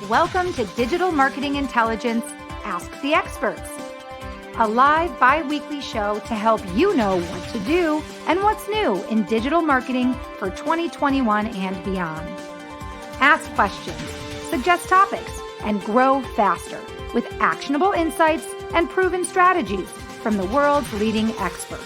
Welcome to Digital Marketing Intelligence Ask the Experts, a live bi-weekly show to help you know what to do and what's new in digital marketing for 2021 and beyond. Ask questions, suggest topics, and grow faster with actionable insights and proven strategies from the world's leading experts.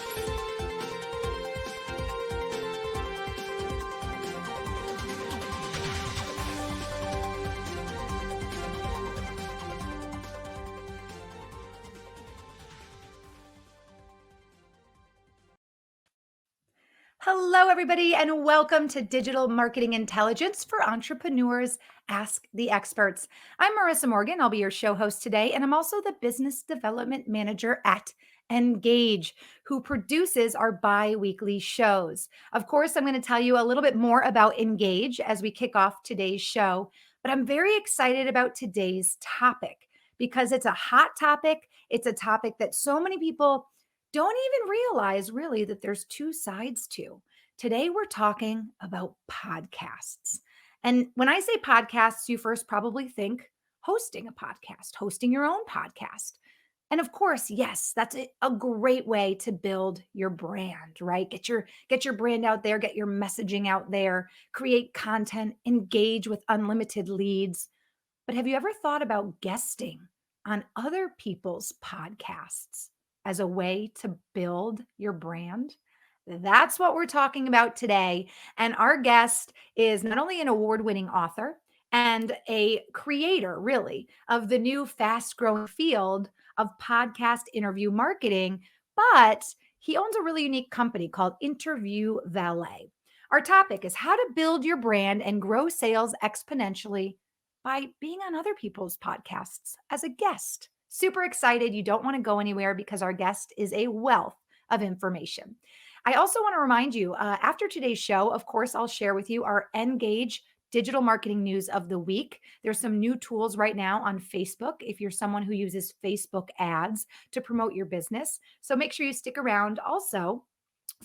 Hello, everybody, and welcome to Digital Marketing Intelligence for Entrepreneurs Ask the Experts. I'm Marissa Morgan. I'll be your show host today, and I'm also the Business Development Manager at Engage, who produces our bi-weekly shows. Of course, I'm going to tell you a little bit more about Engage as we kick off today's show, but I'm very excited about today's topic because it's a hot topic. It's a topic that so many people don't even realize really that there's two sides to. Today, we're talking about podcasts. And when I say podcasts, you first probably think hosting a podcast, hosting your own podcast. And of course, yes, that's a great way to build your brand, right? Get your brand out there, get your messaging out there, create content, engage with unlimited leads. But have you ever thought about guesting on other people's podcasts as a way to build your brand? That's what we're talking about today. And our guest is not only an award winning author and a creator, really, of the new fast growing field of podcast interview marketing, but he owns a really unique company called Interview Valet. Our topic is how to build your brand and grow sales exponentially by being on other people's podcasts as a guest. Super excited. You don't want to go anywhere because our guest is a wealth of information. I also want to remind you after today's show, of course, I'll share with you our Engage digital marketing news of the week. There's some new tools right now on Facebook if you're someone who uses Facebook ads to promote your business. So make sure you stick around also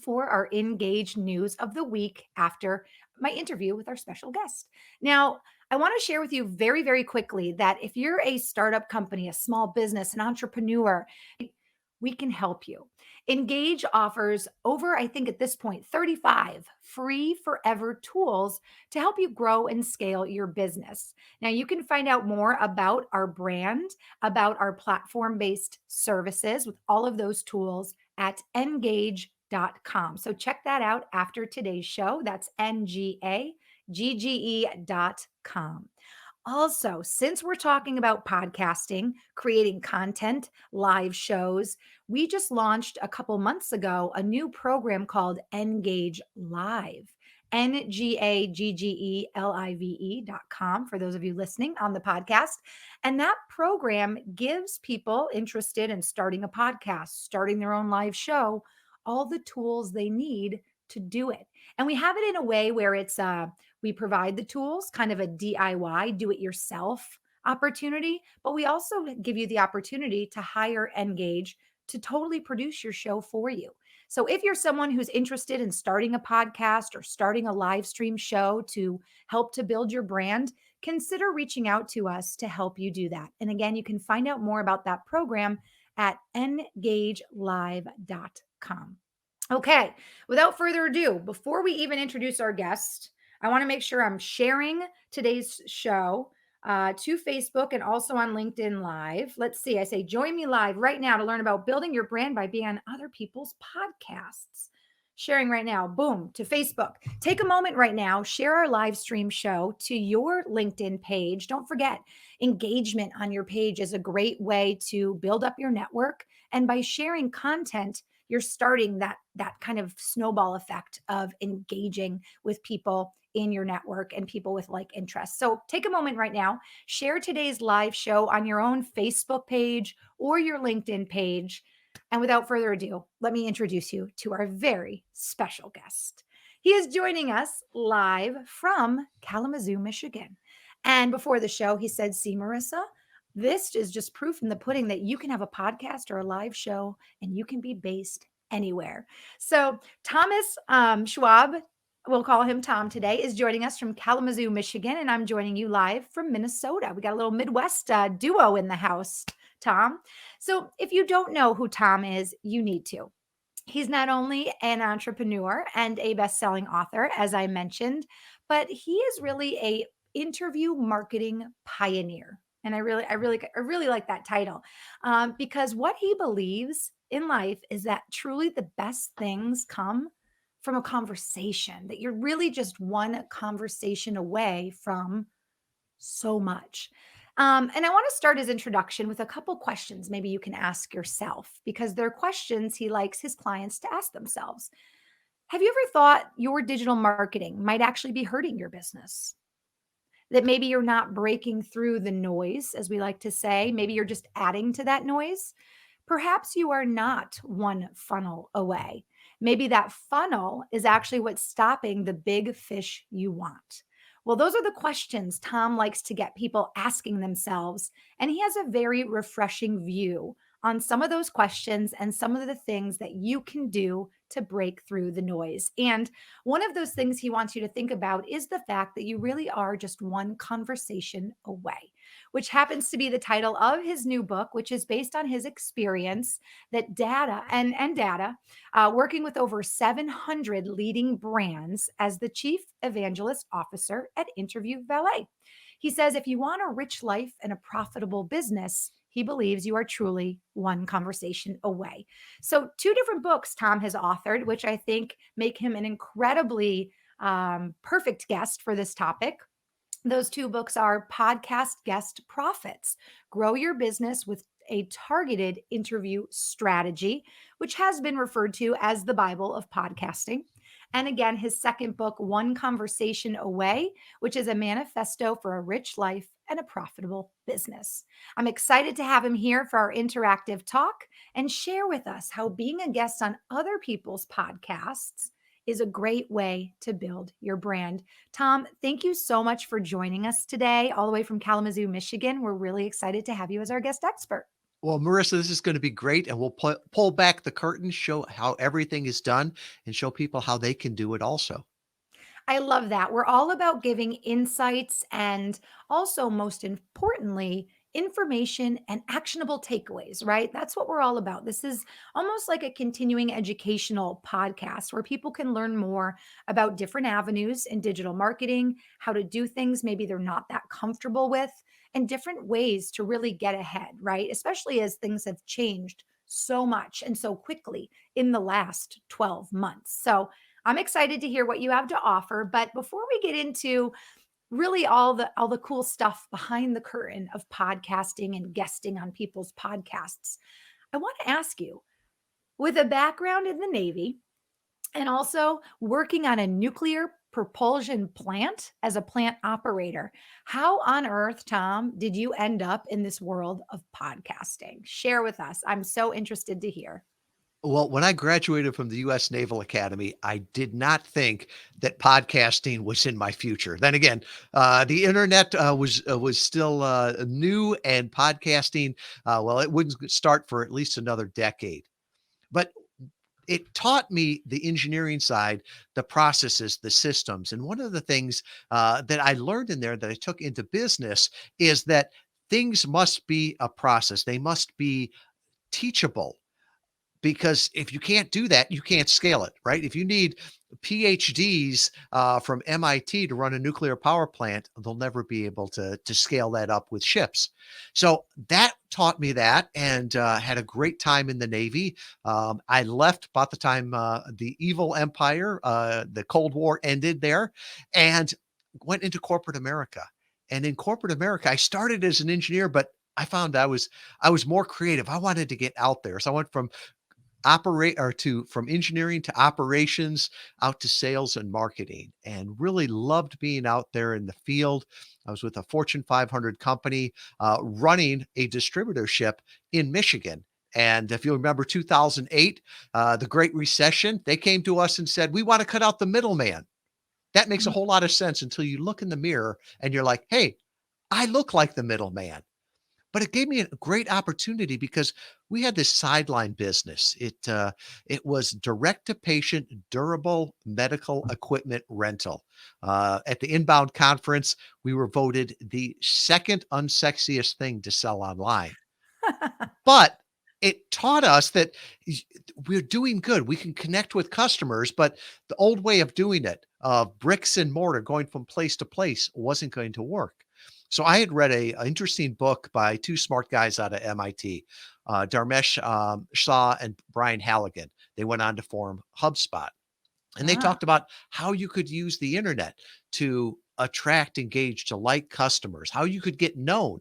for our Engage news of the week after my interview with our special guest. Now, I want to share with you very, very quickly that if you're a startup company, a small business, an entrepreneur, we can help you. Engage offers over, I think at this point, 35 free forever tools to help you grow and scale your business. Now, you can find out more about our brand, about our platform based services with all of those tools at engage.com. So check that out after today's show. That's NGAGGE.com. Also, since we're talking about podcasting, creating content, live shows, we just launched a couple months ago a new program called Engage Live. NGAGGELIVE.com for those of you listening on the podcast. And that program gives people interested in starting a podcast, starting their own live show, all the tools they need to do it. And we have it in a way where we provide the tools, kind of a DIY, do it yourself opportunity, but we also give you the opportunity to hire Engage to totally produce your show for you. So if you're someone who's interested in starting a podcast or starting a live stream show to help to build your brand, consider reaching out to us to help you do that. And again, you can find out more about that program at engagelive.com. Okay, without further ado, before we even introduce our guest, I want to make sure I'm sharing today's show to Facebook and also on LinkedIn Live. Let's see, I say join me live right now to learn about building your brand by being on other people's podcasts. Sharing right now, boom, to Facebook. Take a moment right now, share our live stream show to your LinkedIn page. Don't forget, engagement on your page is a great way to build up your network. And by sharing content, you're starting that kind of snowball effect of engaging with people in your network and people with like interests. So take a moment right now, share today's live show on your own Facebook page or your LinkedIn page. And without further ado, let me introduce you to our very special guest. He is joining us live from Kalamazoo, Michigan. And before the show, he said, "See, Marissa, this is just proof in the pudding that you can have a podcast or a live show and you can be based anywhere." So Thomas Schwab we'll call him Tom today, is joining us from Kalamazoo, Michigan, and I'm joining you live from Minnesota. We got a little Midwest duo in the house, Tom. So if you don't know who Tom is, you need to. He's not only an entrepreneur and a best-selling author, as I mentioned, but he is really a interview marketing pioneer. And I really like that title because what he believes in life is that truly the best things come from a conversation. That you're really just one conversation away from so much. And I want to start his introduction with a couple questions maybe you can ask yourself because they're questions he likes his clients to ask themselves. Have you ever thought your digital marketing might actually be hurting your business? That maybe you're not breaking through the noise, as we like to say. Maybe you're just adding to that noise. Perhaps you are not one funnel away. Maybe that funnel is actually what's stopping the big fish you want. Well, those are the questions Tom likes to get people asking themselves. And he has a very refreshing view on some of those questions and some of the things that you can do to break through the noise. And one of those things he wants you to think about is the fact that you really are just one conversation away, which happens to be the title of his new book, which is based on his experience that working with over 700 leading brands as the chief evangelist officer at Interview Valet. He says if you want a rich life and a profitable business, he believes you are truly one conversation away. So, two different books Tom has authored, which I think make him an incredibly perfect guest for this topic. Those two books are Podcast Guest Profits, Grow Your Business with a Targeted Interview Strategy, which has been referred to as the Bible of podcasting. And again, his second book, One Conversation Away, which is a manifesto for a rich life and a profitable business. I'm excited to have him here for our interactive talk and share with us how being a guest on other people's podcasts is a great way to build your brand. Tom, thank you so much for joining us today, all the way from Kalamazoo, Michigan. We're really excited to have you as our guest expert. Well, Marissa, this is going to be great. And we'll pull back the curtain, show how everything is done, and show people how they can do it also. I love that. We're all about giving insights and also, most importantly, information and actionable takeaways, right? That's what we're all about. This is almost like a continuing educational podcast where people can learn more about different avenues in digital marketing, how to do things maybe they're not that comfortable with, and different ways to really get ahead, right? Especially as things have changed so much and so quickly in the last 12 months. So, I'm excited to hear what you have to offer, but before we get into really all the cool stuff behind the curtain of podcasting and guesting on people's podcasts, I want to ask you, with a background in the Navy and also working on a nuclear propulsion plant as a plant operator, how on earth, Tom, did you end up in this world of podcasting? Share with us. I'm so interested to hear. Well, when I graduated from the U.S. Naval Academy, I did not think that podcasting was in my future. Then again, the internet was still new, and podcasting, well, it wouldn't start for at least another decade. But it taught me the engineering side, the processes, the systems. And one of the things that I learned in there that I took into business is that things must be a process. They must be teachable, because if you can't do that, you can't scale it, right? If you need PhDs from MIT to run a nuclear power plant, they'll never be able to scale that up with ships. So that taught me that, and had a great time in the Navy. I left about the time the evil empire, the Cold War ended there, and went into corporate America. And in corporate America, I started as an engineer, but I found I was more creative. I wanted to get out there. So I went from engineering to operations, out to sales and marketing, and really loved being out there in the field. I was with a Fortune 500 company running a distributorship in Michigan. And if you remember 2008, the Great Recession, they came to us and said, "We want to cut out the middleman." That makes a whole lot of sense until you look in the mirror and you're like, "Hey, I look like the middleman." but it gave me a great opportunity because we had this sideline business. It was direct to patient durable medical equipment rental. At the Inbound conference, we were voted the second unsexiest thing to sell online. But it taught us that y we're doing good. We can connect with customers, but the old way of doing it, of bricks and mortar, going from place to place, wasn't going to work. So I had read a interesting book by 2 smart guys out of MIT, Dharmesh, Shah and Brian Halligan. They went on to form HubSpot, and they Ah. talked about how you could use the internet to attract, engage, delight customers, how you could get known.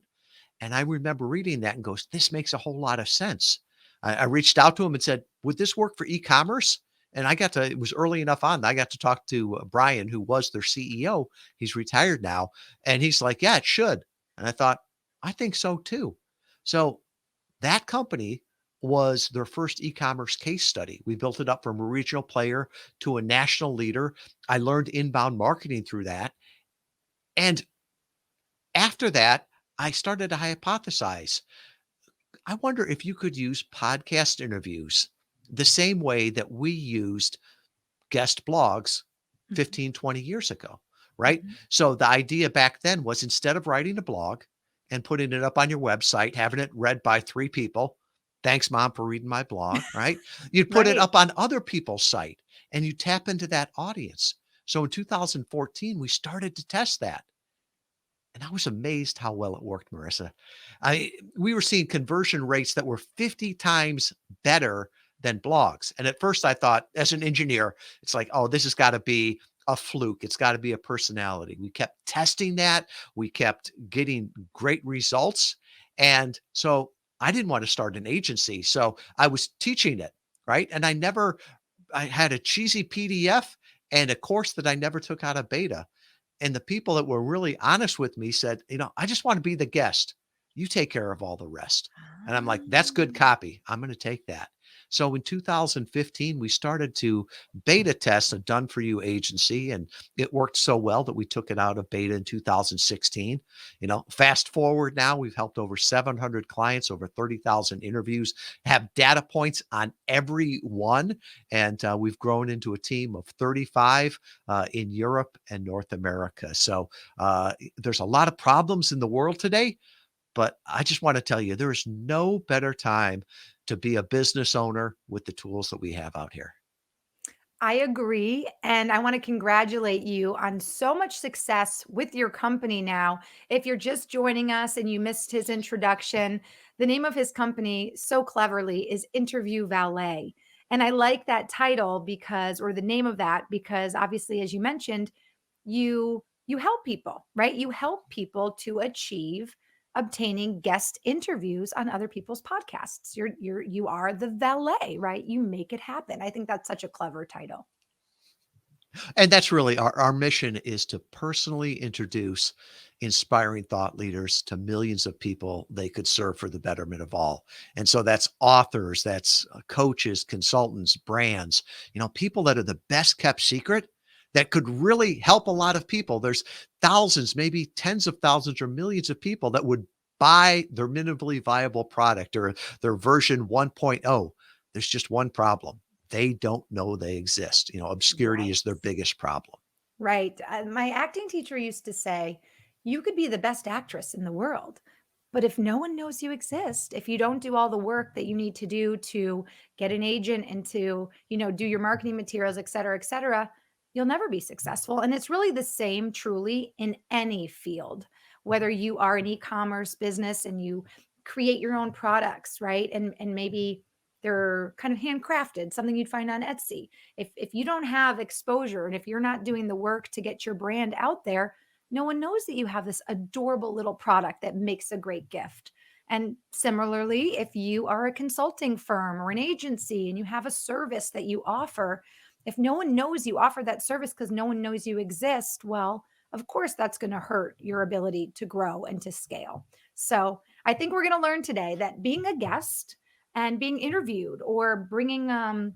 And I remember reading that and goes, this makes a whole lot of sense. I reached out to him and said, would this work for e-commerce? And it was early enough on that I got to talk to Brian, who was their CEO. He's retired now. And he's like, yeah, it should. And I thought, I think so too. So that company was their first e-commerce case study. We built it up from a regional player to a national leader. I learned inbound marketing through that. And after that, I started to hypothesize, I wonder if you could use podcast interviews the same way that we used guest blogs Mhm, 15, 20 years ago, right? mhm. So the idea back then was, instead of writing a blog and putting it up on your website, having it read by 3 people, thanks mom for reading my blog, right? You'd put it Right. up on other people's site and you tap into that audience. So in 2014, we started to test that. And I was amazed how well it worked, Marissa. We were seeing conversion rates that were 50 times better than blogs. And at first I thought, as an engineer, it's like, oh, this has got to be a fluke. It's got to be a personality. We kept testing that. We kept getting great results. And so I didn't want to start an agency. So I was teaching it, right? And I had a cheesy PDF and a course that I never took out of beta. And the people that were really honest with me said, I just want to be the guest. You take care of all the rest. And I'm like, that's good Ah. copy. I'm going to take that. So in 2015, we started to beta test a done for you agency, and it worked so well that we took it out of beta in 2016. Fast forward now, we've helped over 700 clients, over 30,000 interviews, have data points on every one. And we've grown into a team of 35 in Europe and North America. So there's a lot of problems in the world today, but I just want to tell you, there is no better time to be a business owner with the tools that we have out here. I agree. And I want to congratulate you on so much success with your company now. If you're just joining us and you missed his introduction, the name of his company, so cleverly, is Interview Valet. And I like that title because, or the name of that, because obviously, as you mentioned, you help people, right? You help people to achieve obtaining guest interviews on other people's podcasts. You are the valet, right? You make it happen. I think that's such a clever title. And that's really our mission, is to personally introduce inspiring thought leaders to millions of people they could serve for the betterment of all. And so that's authors, that's coaches, consultants, brands, people that are the best kept secret that could really help a lot of people. There's thousands, maybe tens of thousands or millions of people that would buy their minimally viable product or their version 1.0. There's just one problem: they don't know they exist. Obscurity is their Yes. biggest problem. Right. My acting teacher used to say, you could be the best actress in the world, but if no one knows you exist, if you don't do all the work that you need to do to get an agent and to, do your marketing materials, et cetera, you'll never be successful. And it's really the same truly in any field, whether you are an e-commerce business and you create your own products, right? And maybe they're kind of handcrafted, something you'd find on Etsy. If you don't have exposure and if you're not doing the work to get your brand out there, no one knows that you have this adorable little product that makes a great gift. And similarly, if you are a consulting firm or an agency and you have a service that you offer, if no one knows you offer that service because no one knows you exist, well, of course, that's going to hurt your ability to grow and to scale. So I think we're going to learn today that being a guest and being interviewed or bringing a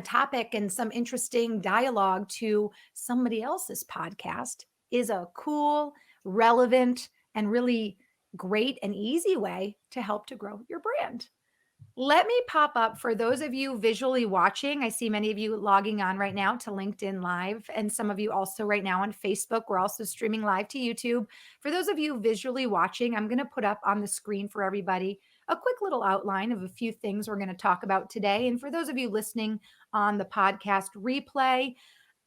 topic and some interesting dialogue to somebody else's podcast is a cool, relevant, and really great and easy way to help to grow your brand. Let me pop up for those of you visually watching. I see many of you logging on right now to LinkedIn Live, and some of you also right now on Facebook. We're also streaming live to YouTube. For those of you visually watching, I'm going to put up on the screen for everybody a quick little outline of a few things we're going to talk about today. And for those of you listening on the podcast replay,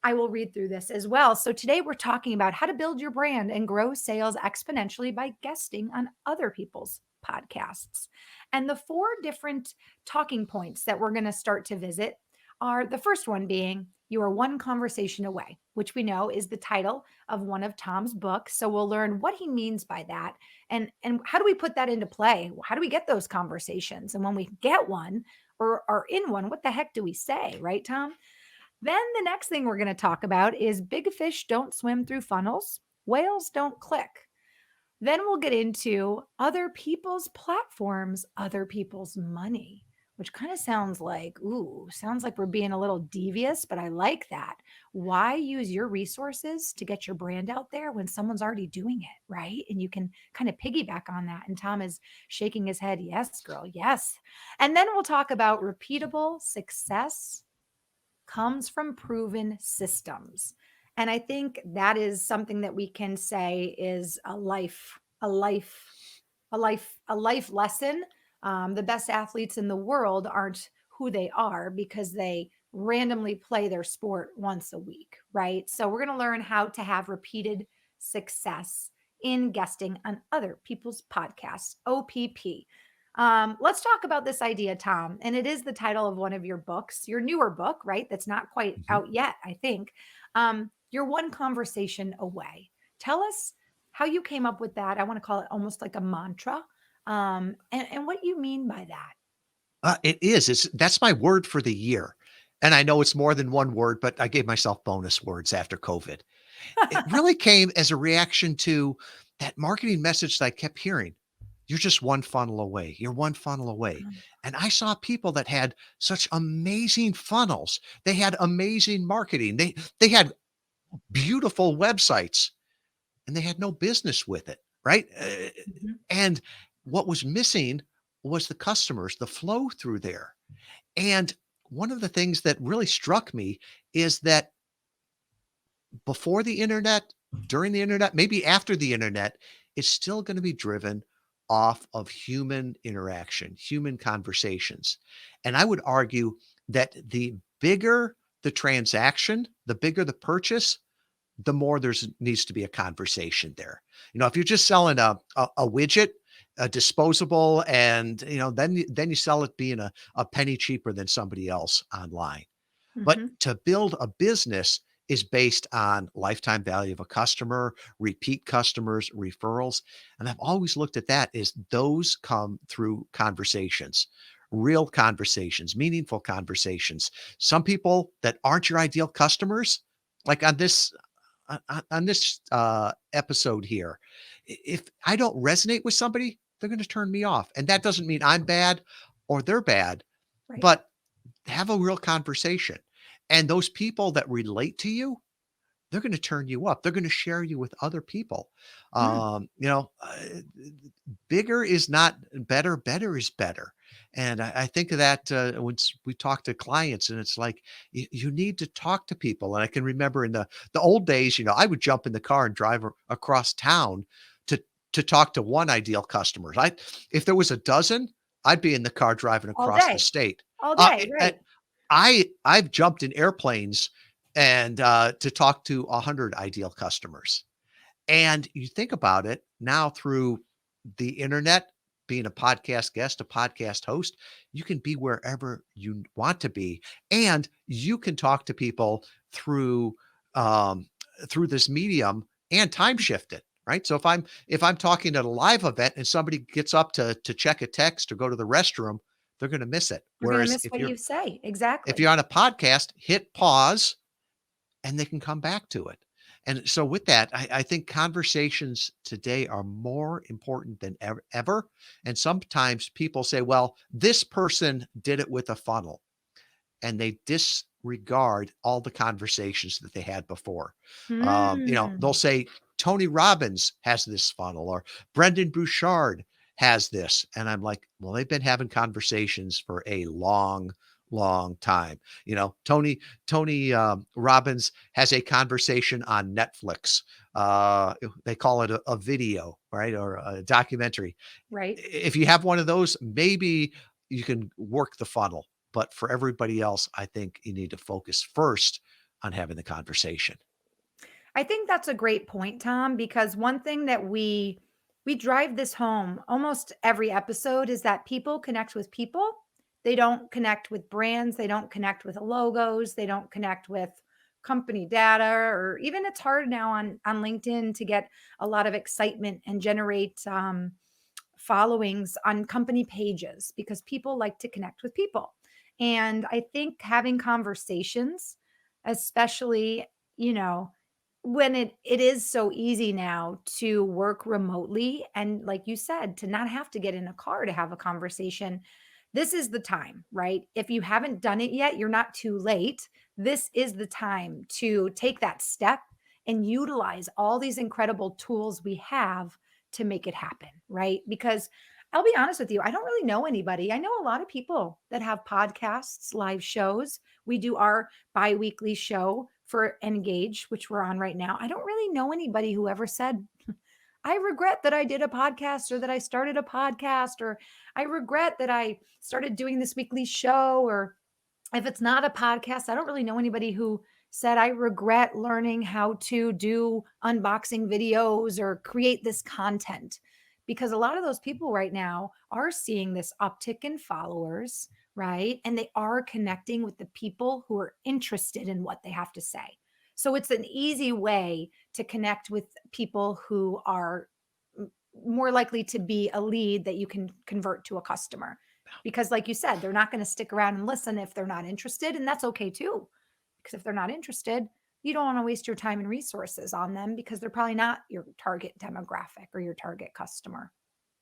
I will read through this as well. So, today we're talking about how to build your brand and grow sales exponentially by guesting on other people's podcasts. And the four different talking points that we're going to start to visit are the first one being you are one conversation away, which we know is the title of one of Tom's books. So we'll learn what he means by that and how do we put that into play? How do we get those conversations? And when we get one or are in one, what the heck do we say, right, Tom? Then the next thing we're going to talk about is big fish don't swim through funnels, whales don't click. Then we'll get into other people's platforms, other people's money, which kind of sounds like we're being a little devious, but I like that. Why use your resources to get your brand out there when someone's already doing it, right? And you can kind of piggyback on that. And Tom is shaking his head. Yes, girl. Yes. And then we'll talk about repeatable success comes from proven systems. And I think that is something that we can say is a life lesson. The best athletes in the world aren't who they are because they randomly play their sport once a week, right? So we're going to learn how to have repeated success in guesting on other people's podcasts, OPP. Let's talk about this idea, Tom. And it is the title of one of your books, your newer book, right? That's not quite Mhm. out yet, I think. You're one conversation away. Tell us how you came up with that. I want to call it almost like a mantra. And what you mean by that. It is. That's my word for the year. And I know it's more than one word, but I gave myself bonus words after COVID. It really came as a reaction to that marketing message that I kept hearing. You're just one funnel away. You're one funnel away. And I saw people that had such amazing funnels. They had amazing marketing. They had beautiful websites and they had no business with it, right? Mhm, And what was missing was the customers, the flow through there. And one of the things that really struck me is that before the internet, during the internet, maybe after the internet, it's still going to be driven off of human interaction, human conversations. And I would argue that the bigger the transaction, the bigger the purchase, the more there's needs to be a conversation there. If you're just selling a widget, a disposable, and then you sell it being a penny cheaper than somebody else online. But mhm, to build a business is based on lifetime value of a customer, repeat customers, referrals. And I've always looked at that as those come through conversations, real conversations, meaningful conversations. Some people that aren't your ideal customers, like on this episode here, if I don't resonate with somebody, they're going to turn me off. And that doesn't mean I'm bad or they're bad, right. but have a real conversation. And those people that relate to you, they're going to turn you up. They're going to share you with other people. Mm, Um, you know, uh, Bigger is not better. Better is better. And I think of that when we talk to clients, and it's like you need to talk to people. And I can remember in the old days, I would jump in the car and drive across town to to talk to one ideal customer. If there was a dozen, I'd be in the car driving all across the day, state. all Uh, day, eh, right. I've jumped in airplanes and to talk to 100 ideal customers. And you think about it now through the internet, being a podcast guest, a podcast host, you can be wherever you want to be, and you can talk to people um, through this medium and time shift it. Right. So if I'm talking at a live event and somebody gets up to check a text or go to the restroom, they're going to miss it. We're going to Whereas miss what you say. Exactly. if you're on a podcast, hit pause and they can come back to it. And so with that, I think conversations today are more important than ever. And sometimes people say, well, this person did it with a funnel and they disregard all the conversations that they had before. They'll Mm, say Tony Robbins has this funnel, or Brendan Bouchard has this. And I'm like, well, they've been having conversations for a long time. Tony Robbins has a conversation on Netflix. They call it a video, right? Or a documentary. Right. If you have one of those, maybe you can work the funnel. But for everybody else, I think you need to focus first on having the conversation. I think that's a great point, Tom, because one thing that we drive this home almost every episode is that people connect with people. They don't connect with brands, they don't connect with logos, they don't connect with company data, or even it's hard now on LinkedIn to get a lot of excitement and generate followings on company pages because people like to connect with people. And I think having conversations, especially, you know, when it is so easy now to work remotely and like you said, to not have to get in a car to have a conversation, this is the time, right? If you haven't done it yet, you're not too late. This is the time to take that step and utilize all these incredible tools we have to make it happen, right? Because I'll be honest with you, I don't really know anybody. I know a lot of people that have podcasts, live shows. We do our bi-weekly show for Engage, which we're on right now. I don't really know anybody who ever said, I regret that I did a podcast or that I started a podcast, or I regret that I started doing this weekly show, or if it's not a podcast, I don't really know anybody who said, I regret learning how to do unboxing videos or create this content. Because a lot of those people right now are seeing this uptick in followers, right? And they are connecting with the people who are interested in what they have to say. So it's an easy way to connect with people who are more likely to be a lead that you can convert to a customer. Because, like you said, they're not going to stick around and listen if they're not interested. And that's okay too. Because if they're not interested, you don't want to waste your time and resources on them because they're probably not your target demographic or your target customer.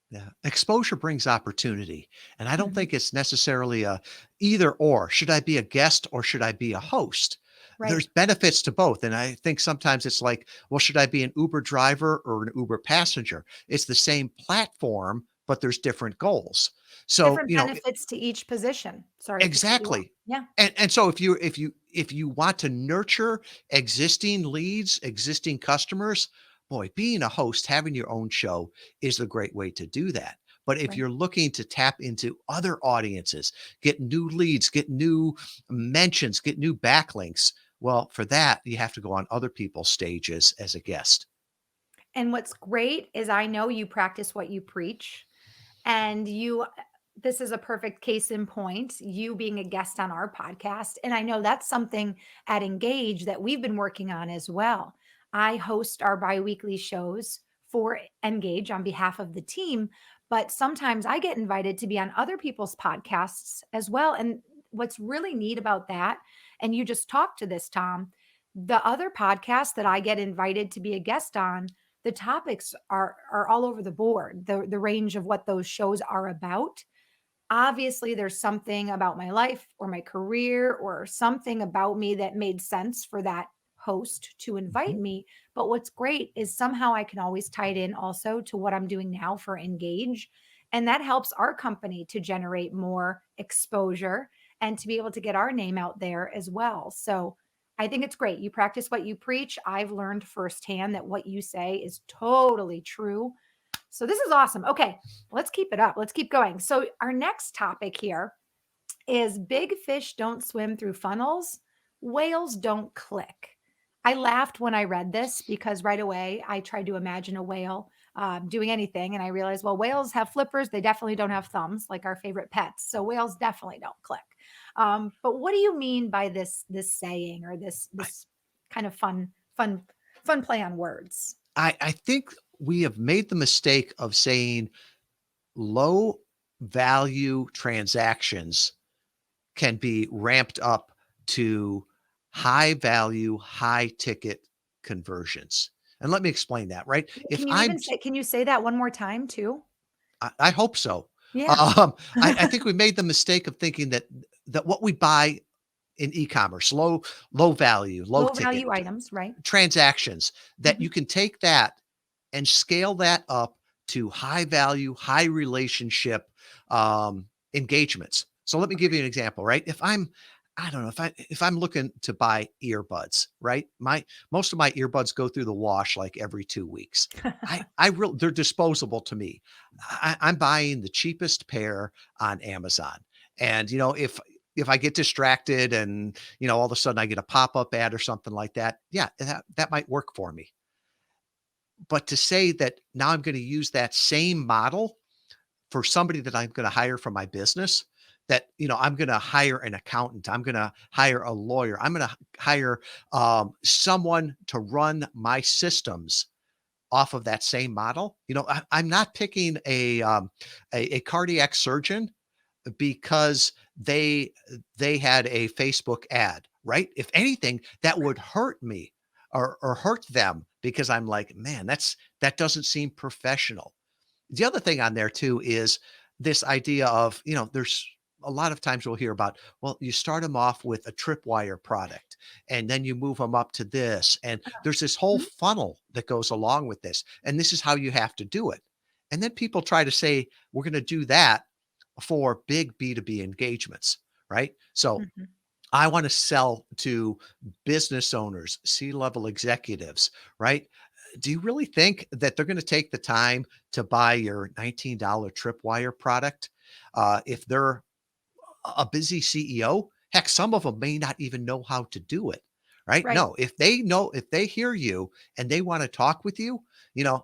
Yeah. Exposure brings opportunity. And I don't Mhm. think it's necessarily a either or. Should I be a guest or should I be a host? Right. There's benefits to both. And I think sometimes it's like, well, should I be an Uber driver or an Uber passenger? It's the same platform, but there's different goals. So, Different benefits to each position. Sorry to cut you off. exactly. Yeah. And so if you want to nurture existing leads, existing customers, boy, being a host, having your own show is a great way to do that. But if Right. you're looking to tap into other audiences, get new leads, get new mentions, get new backlinks, well, for that, you have to go on other people's stages as a guest. And what's great is I know you practice what you preach. And this is a perfect case in point, you being a guest on our podcast. And I know that's something at Engage that we've been working on as well. I host our biweekly shows for Engage on behalf of the team, but sometimes I get invited to be on other people's podcasts as well. And what's really neat about that, and you just talked to this, Tom, the other podcasts that I get invited to be a guest on, the topics are all over the board, the range of what those shows are about. Obviously, there's something about my life or my career or something about me that made sense for that host to invite Mhm. me. But what's great is somehow I can always tie it in also to what I'm doing now for Engage. And that helps our company to generate more exposure and to be able to get our name out there as well. So I think it's great. You practice what you preach. I've learned firsthand that what you say is totally true. So this is awesome. Okay, let's keep it up. Let's keep going. So our next topic here is big fish don't swim through funnels, whales don't click. I laughed when I read this because right away I tried to imagine a whale doing anything, and I realized, well, whales have flippers. They definitely don't have thumbs, like our favorite pets. So whales definitely don't click. But what do you mean by this saying or this kind of fun play on words? I think we have made the mistake of saying low value transactions can be ramped up to high value, high ticket conversions. And let me explain that, right? If I'm Can you say that one more time too? I hope so. Yeah. I think we made the mistake of thinking that what we buy in e-commerce, low value, low Low ticket value items, right? transactions, that you Mhm. can take that and scale that up to high value, high relationship engagements. So let me give you an example, right? I don't know if I'm looking to buy earbuds, right? My most of my earbuds go through the wash like every 2 weeks. They're disposable to me. I'm buying the cheapest pair on Amazon, and if I get distracted and all of a sudden I get a pop up ad or something like that, yeah, that might work for me. But to say that now I'm going to use that same model for somebody that I'm going to hire for my business, that I'm going to hire an accountant, I'm going to hire a lawyer, I'm going to hire someone to run my systems off of that same model. I'm not picking a cardiac surgeon because they had a Facebook ad, right? If anything, that would hurt me or hurt them, because I'm like, man, that doesn't seem professional. The other thing on there too is this idea of, there's a lot of times we'll hear about, well, you start them off with a tripwire product and then you move them up to this. And there's this whole Mhm. funnel that goes along with this. And this is how you have to do it. And then people try to say, we're going to do that for big B2B engagements, right? So Mhm. I want to sell to business owners, C-level executives, right? Do you really think that they're going to take the time to buy your $19 tripwire product if they're a busy CEO? Heck, some of them may not even know how to do it, right? Right. No, if they hear you and they want to talk with you,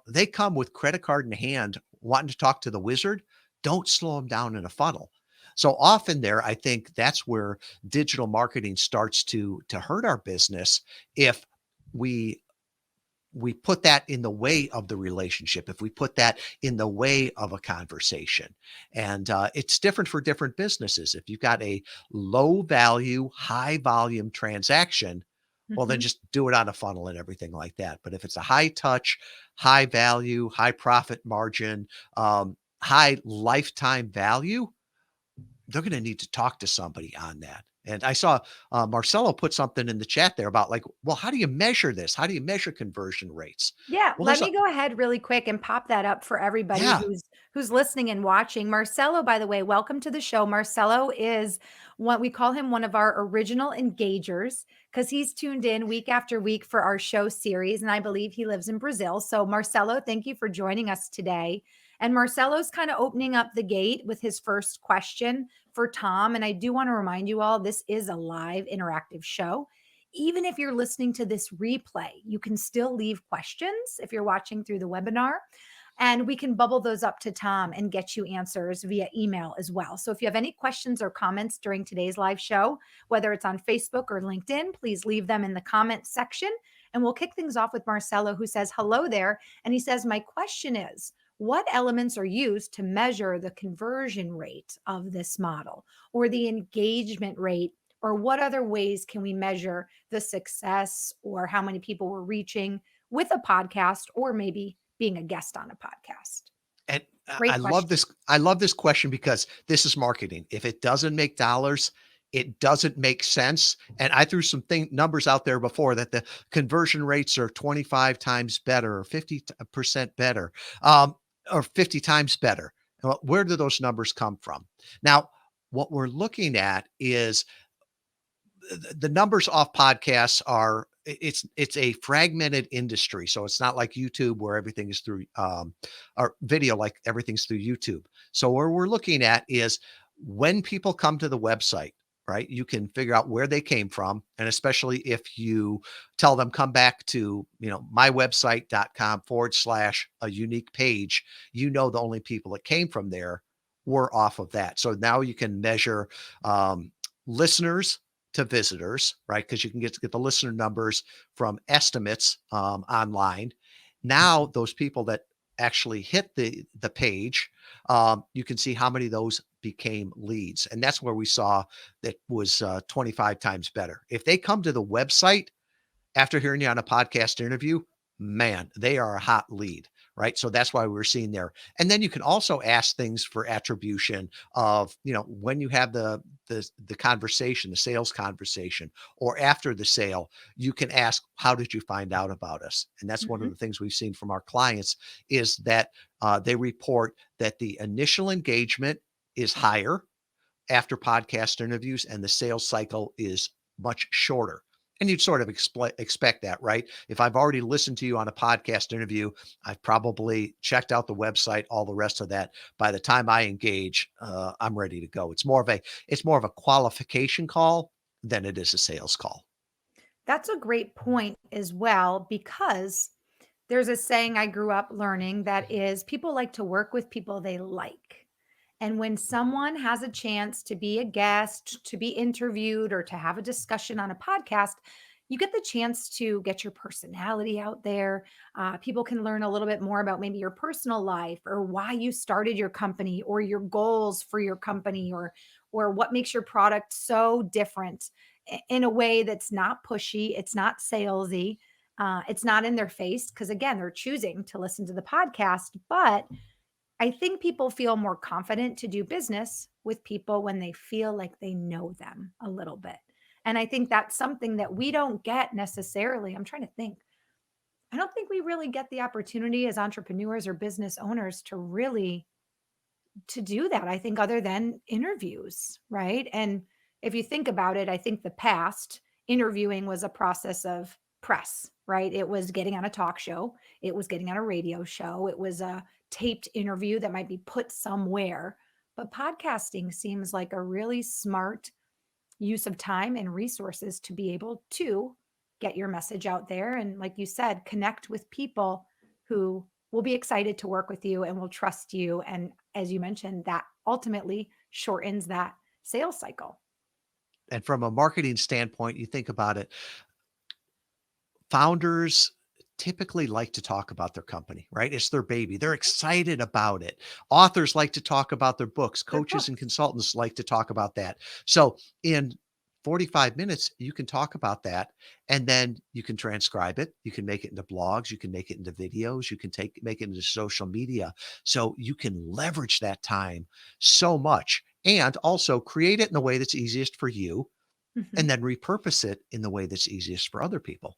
they come with credit card in hand wanting to talk to the wizard. Don't slow them down in a funnel. So often there, I think that's where digital marketing starts to hurt our business if we we put that in the way of the relationship, if we put that in the way of a conversation. And it's different for different businesses. If you've got a low value, high volume transaction, well, then Mhm. just do it on a funnel and everything like that. But if it's a high touch, high value, high profit margin, high lifetime value, they're going to need to talk to somebody on that. And I saw Marcelo put something in the chat there about, like, well, how do you measure this? How do you measure conversion rates? Yeah, Well, let there's a me go ahead really quick and pop that up for everybody yeah, who's listening and watching. Marcelo, by the way, welcome to the show. Marcelo is what we call him, one of our original engagers, because he's tuned in week after week for our show series, and I believe he lives in Brazil. So, Marcelo, thank you for joining us today. And Marcelo's kind of opening up the gate with his first question for Tom. And I do want to remind you all, this is a live interactive show. Even if you're listening to this replay, you can still leave questions if you're watching through the webinar. And we can bubble those up to Tom and get you answers via email as well. So if you have any questions or comments during today's live show, whether it's on Facebook or LinkedIn, please leave them in the comment section. And we'll kick things off with Marcelo, who says, hello there. And he says, my question is, what elements are used to measure the conversion rate of this model or the engagement rate? Or what other ways can we measure the success or how many people we're reaching with a podcast or maybe being a guest on a podcast? and Great question. I love this question because this is marketing. If it doesn't make dollars, it doesn't make sense. And I threw some numbers out there before that the conversion rates are 25 times better or 50% better, um, or 50 times better. Well, where do those numbers come from? Now, what we're looking at is the numbers off podcasts are, it's a fragmented industry. So it's not like YouTube where everything is through or video, like everything's through YouTube. So where we're looking at is when people come to the website, right? You can figure out where they came from. And especially if you tell them come back to, mywebsite.com/, a unique page, the only people that came from there were off of that. So now you can measure listeners to visitors, right? Because you can get the listener numbers from estimates online. Now, those people that actually hit the page, you can see how many of those became leads, and that's where we saw that was 25 times better. If they come to the website after hearing you on a podcast interview, man, they are a hot lead, right? So that's why we're seeing there. And then you can also ask things for attribution of, when you have the conversation, the sales conversation, or after the sale, you can ask, how did you find out about us? And that's one of the Mhm. things we've seen from our clients is that they report that the initial engagement is higher after podcast interviews and the sales cycle is much shorter. And you'd sort of expect that, right? If I've already listened to you on a podcast interview, I've probably checked out the website, all the rest of that. By the time I engage, I'm ready to go. It's more of a qualification call than it is a sales call. That's a great point as well, because there's a saying I grew up learning that is people like to work with people they like. And when someone has a chance to be a guest, to be interviewed, or to have a discussion on a podcast, you get the chance to get your personality out there. People can learn a little bit more about maybe your personal life or why you started your company or your goals for your company or what makes your product so different in a way that's not pushy, it's not salesy, it's not in their face because again, they're choosing to listen to the podcast, but I think people feel more confident to do business with people when they feel like they know them a little bit. And I think that's something that we don't get necessarily. I'm trying to think. I don't think we really get the opportunity as entrepreneurs or business owners to really to do that, I think, other than interviews, right? And if you think about it, I think the past interviewing was a process of press, right? It was getting on a talk show, it was getting on a radio show, it was a taped interview that might be put somewhere. But podcasting seems like a really smart use of time and resources to be able to get your message out there. And like you said, connect with people who will be excited to work with you and will trust you. And as you mentioned, that ultimately shortens that sales cycle. And from a marketing standpoint, you think about it, founders typically like to talk about their company, right? It's their baby. They're Mhm. excited about it. Authors like to talk about their books. Their Coaches and books. consultants like to talk about that. So in 45 minutes, you can talk about that and then you can transcribe it. You can make it into blogs. You can make it into videos. You can make it into social media. So you can leverage that time so much and also create it in the way that's easiest for you and Mhm. then repurpose it in the way that's easiest for other people.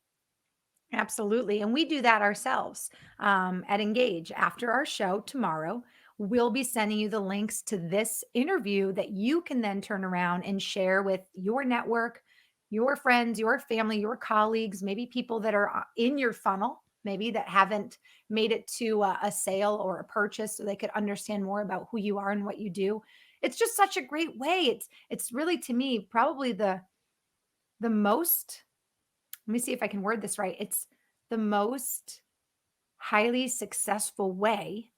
Absolutely. And we do that ourselves at Engage. After our show tomorrow, we'll be sending you the links to this interview that you can then turn around and share with your network, your friends, your family, your colleagues, maybe people that are in your funnel, maybe that haven't made it to a sale or a purchase so they could understand more about who you are and what you do. It's just such a great way. It's really to me probably the most, let me see if I can word this right. It's the most highly successful way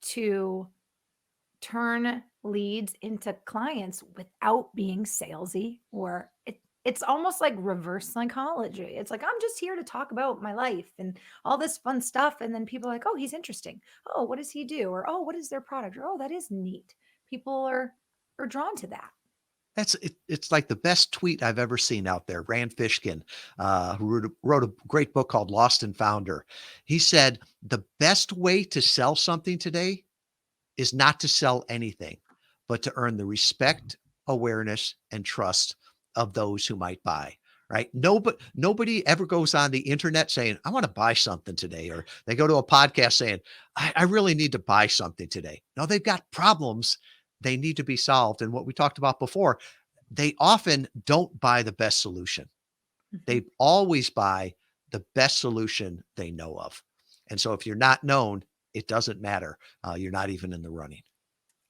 to turn leads into clients without being salesy or it's almost like reverse psychology. It's like I'm just here to talk about my life and all this fun stuff and then people are like, "Oh, he's interesting. Oh, what does he do?" or "Oh, what is their product?" or "Oh, that is neat." People are drawn to that. It's like the best tweet I've ever seen out there. Rand Fishkin, who wrote a great book called Lost and Founder. He said, "The best way to sell something today is not to sell anything, but to earn the respect, awareness, and trust of those who might buy." Right? Nobody ever goes on the internet saying, "I want to buy something today," or they go to a podcast saying, I really need to buy something today. No, they've got problems they need to be solved. And what we talked about before, they often don't buy the best solution. Mhm. They always buy the best solution they know of. And so if you're not known, it doesn't matter. You're not even in the running.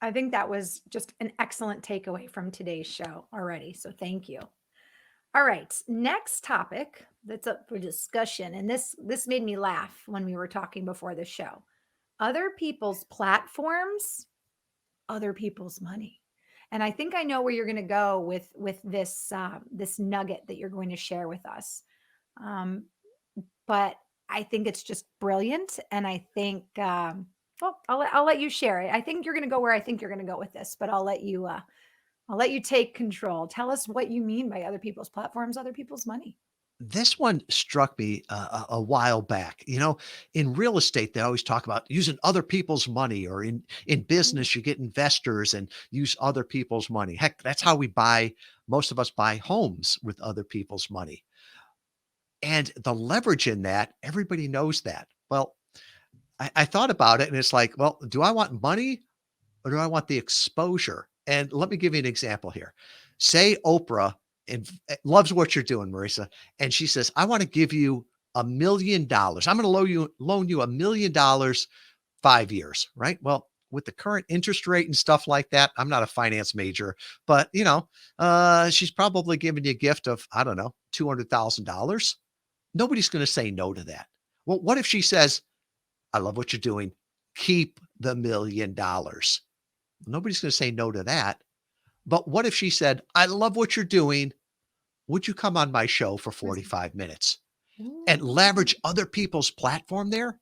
I think that was just an excellent takeaway from today's show already. So thank you. All right, next topic that's up for discussion, and this made me laugh when we were talking before the show. Other people's platforms, other people's money, and I think I know where you're going to go with this this nugget that you're going to share with us. Um, but I think it's just brilliant, and I think well, I'll let you share it. I think you're going to go where I think you're going to go with this, but I'll let you take control. Tell us what you mean by other people's platforms, other people's money. This one struck me a while back. In real estate, they always talk about using other people's money, or in Mm. business, you get investors and use other people's money. Heck, that's how we buy. Most of us buy homes with other people's money, and the leverage in that. Everybody knows that. Well, I thought about it, and it's like, well, do I want money or do I want the exposure? And let me give you an example here. Say Oprah loves what you're doing, Marisa, and she says, "I want to give you $1 million. I'm going to loan you $1 million 5 years." Right? Well, with the current interest rate and stuff like that, I'm not a finance major, but she's probably giving you a gift of, I don't know, $200,000. Nobody's going to say no to that. Well, what if she says, "I love what you're doing. Keep the $1 million." Nobody's going to say no to that. But what if she said, "I love what you're doing. Would you come on my show for Listen. 45 minutes and Ooh. leverage other people's platform there?"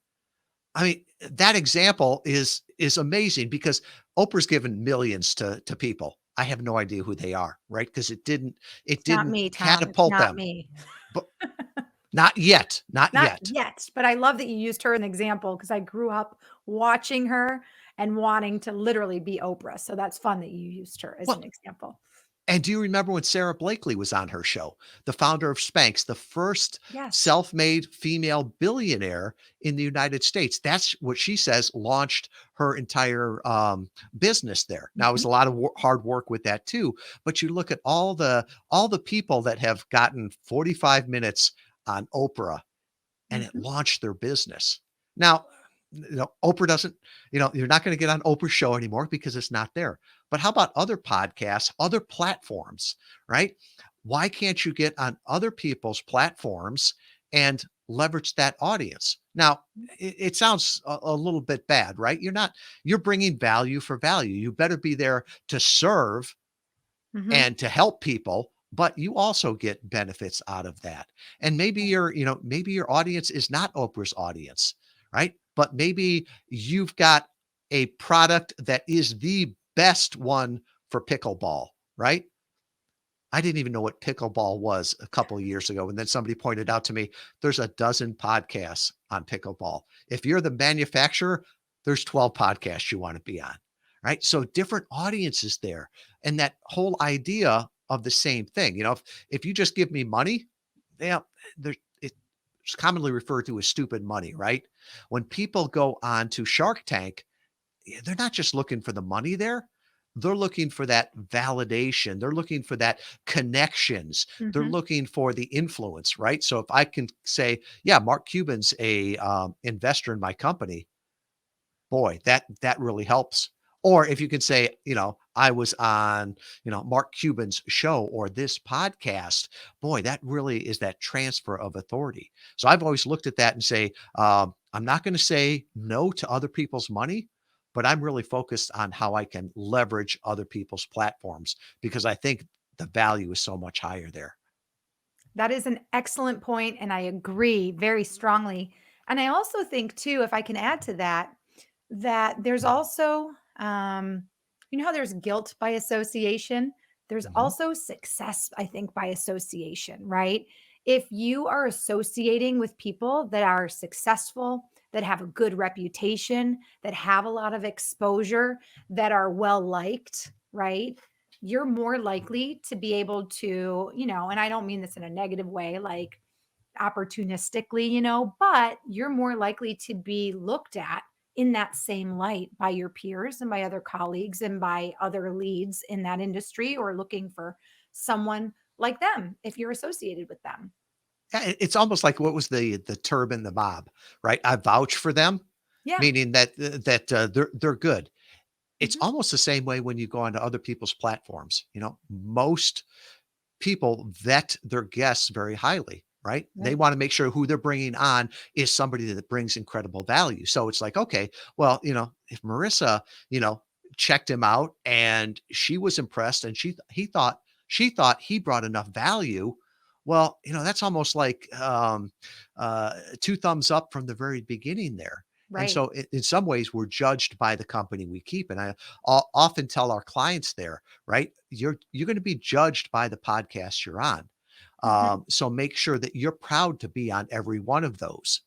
I mean, that example is amazing because Oprah's given millions to people. I have no idea who they are, right? Because it It's not didn't me, Tom. It's catapult not them. me. But not yet, not Not yet. yet, but I love that you used her as an example because I grew up watching her and wanting to literally be Oprah. So that's fun that you used her as an Well, example. and do you remember when Sarah Blakely was on her show? The founder of Spanx, the first Yes. self-made female billionaire in the United States. That's what she says launched her entire business there. Now, it was Mhm, a lot of hard work with that too, but you look at all the people that have gotten 45 minutes on Oprah and it mhm, launched their business. Now, Oprah doesn't, you're not going to get on Oprah's show anymore because it's not there. But how about other podcasts, other platforms, right? Why can't you get on other people's platforms and leverage that audience? Now, it sounds a little bit bad, right? You're bringing value for value. You better be there to serve mhm. and to help people, but you also get benefits out of that. And maybe your audience is not Oprah's audience, right? But maybe you've got a product that is the best one for pickleball, right? I didn't even know what pickleball was a couple of years ago. And then somebody pointed out to me, there's a dozen podcasts on pickleball. If you're the manufacturer, there's 12 podcasts you want to be on, right? So different audiences there. And that whole idea of the same thing, if you just give me money, yeah, it's commonly referred to as stupid money, right? When people go on to Shark Tank, they're not just looking for the money there. They're looking for that validation. They're looking for that connections. They're Mhm. looking for the influence, right? So if I can say, yeah, Mark Cuban's a investor in my company, boy, that really helps. Or if you could say, I was on, Mark Cuban's show or this podcast, boy, that really is that transfer of authority. So I've always looked at that and say, I'm not going to say no to other people's money, but I'm really focused on how I can leverage other people's platforms because I think the value is so much higher there. That is an excellent point, and I agree very strongly. And I also think too, if I can add to that, that there's also, how there's guilt by association? There's Mhm. also success, I think, by association, right? If you are associating with people that are successful, that have a good reputation, that have a lot of exposure, that are well liked, right? You're more likely to be able to, and I don't mean this in a negative way, like opportunistically, but you're more likely to be looked at in that same light by your peers and by other colleagues and by other leads in that industry or looking for someone like them if you're associated with them. Yeah, it's almost like what was the term in the mob, right? I vouch for them, Yeah. meaning that they're good. It's Mhm. almost the same way when you go onto other people's platforms. Most people vet their guests very highly, right? They Right. want to make sure who they're bringing on is somebody that brings incredible value. So it's like, okay, well, if Marissa, checked him out and she was impressed and she thought he brought enough value. Well, that's almost like two thumbs up from the very beginning there. And Right. so in some ways, we're judged by the company we keep. And I often tell our clients there, right? You're going to be judged by the podcast you're on. Mhm. So make sure that you're proud to be on every one of those.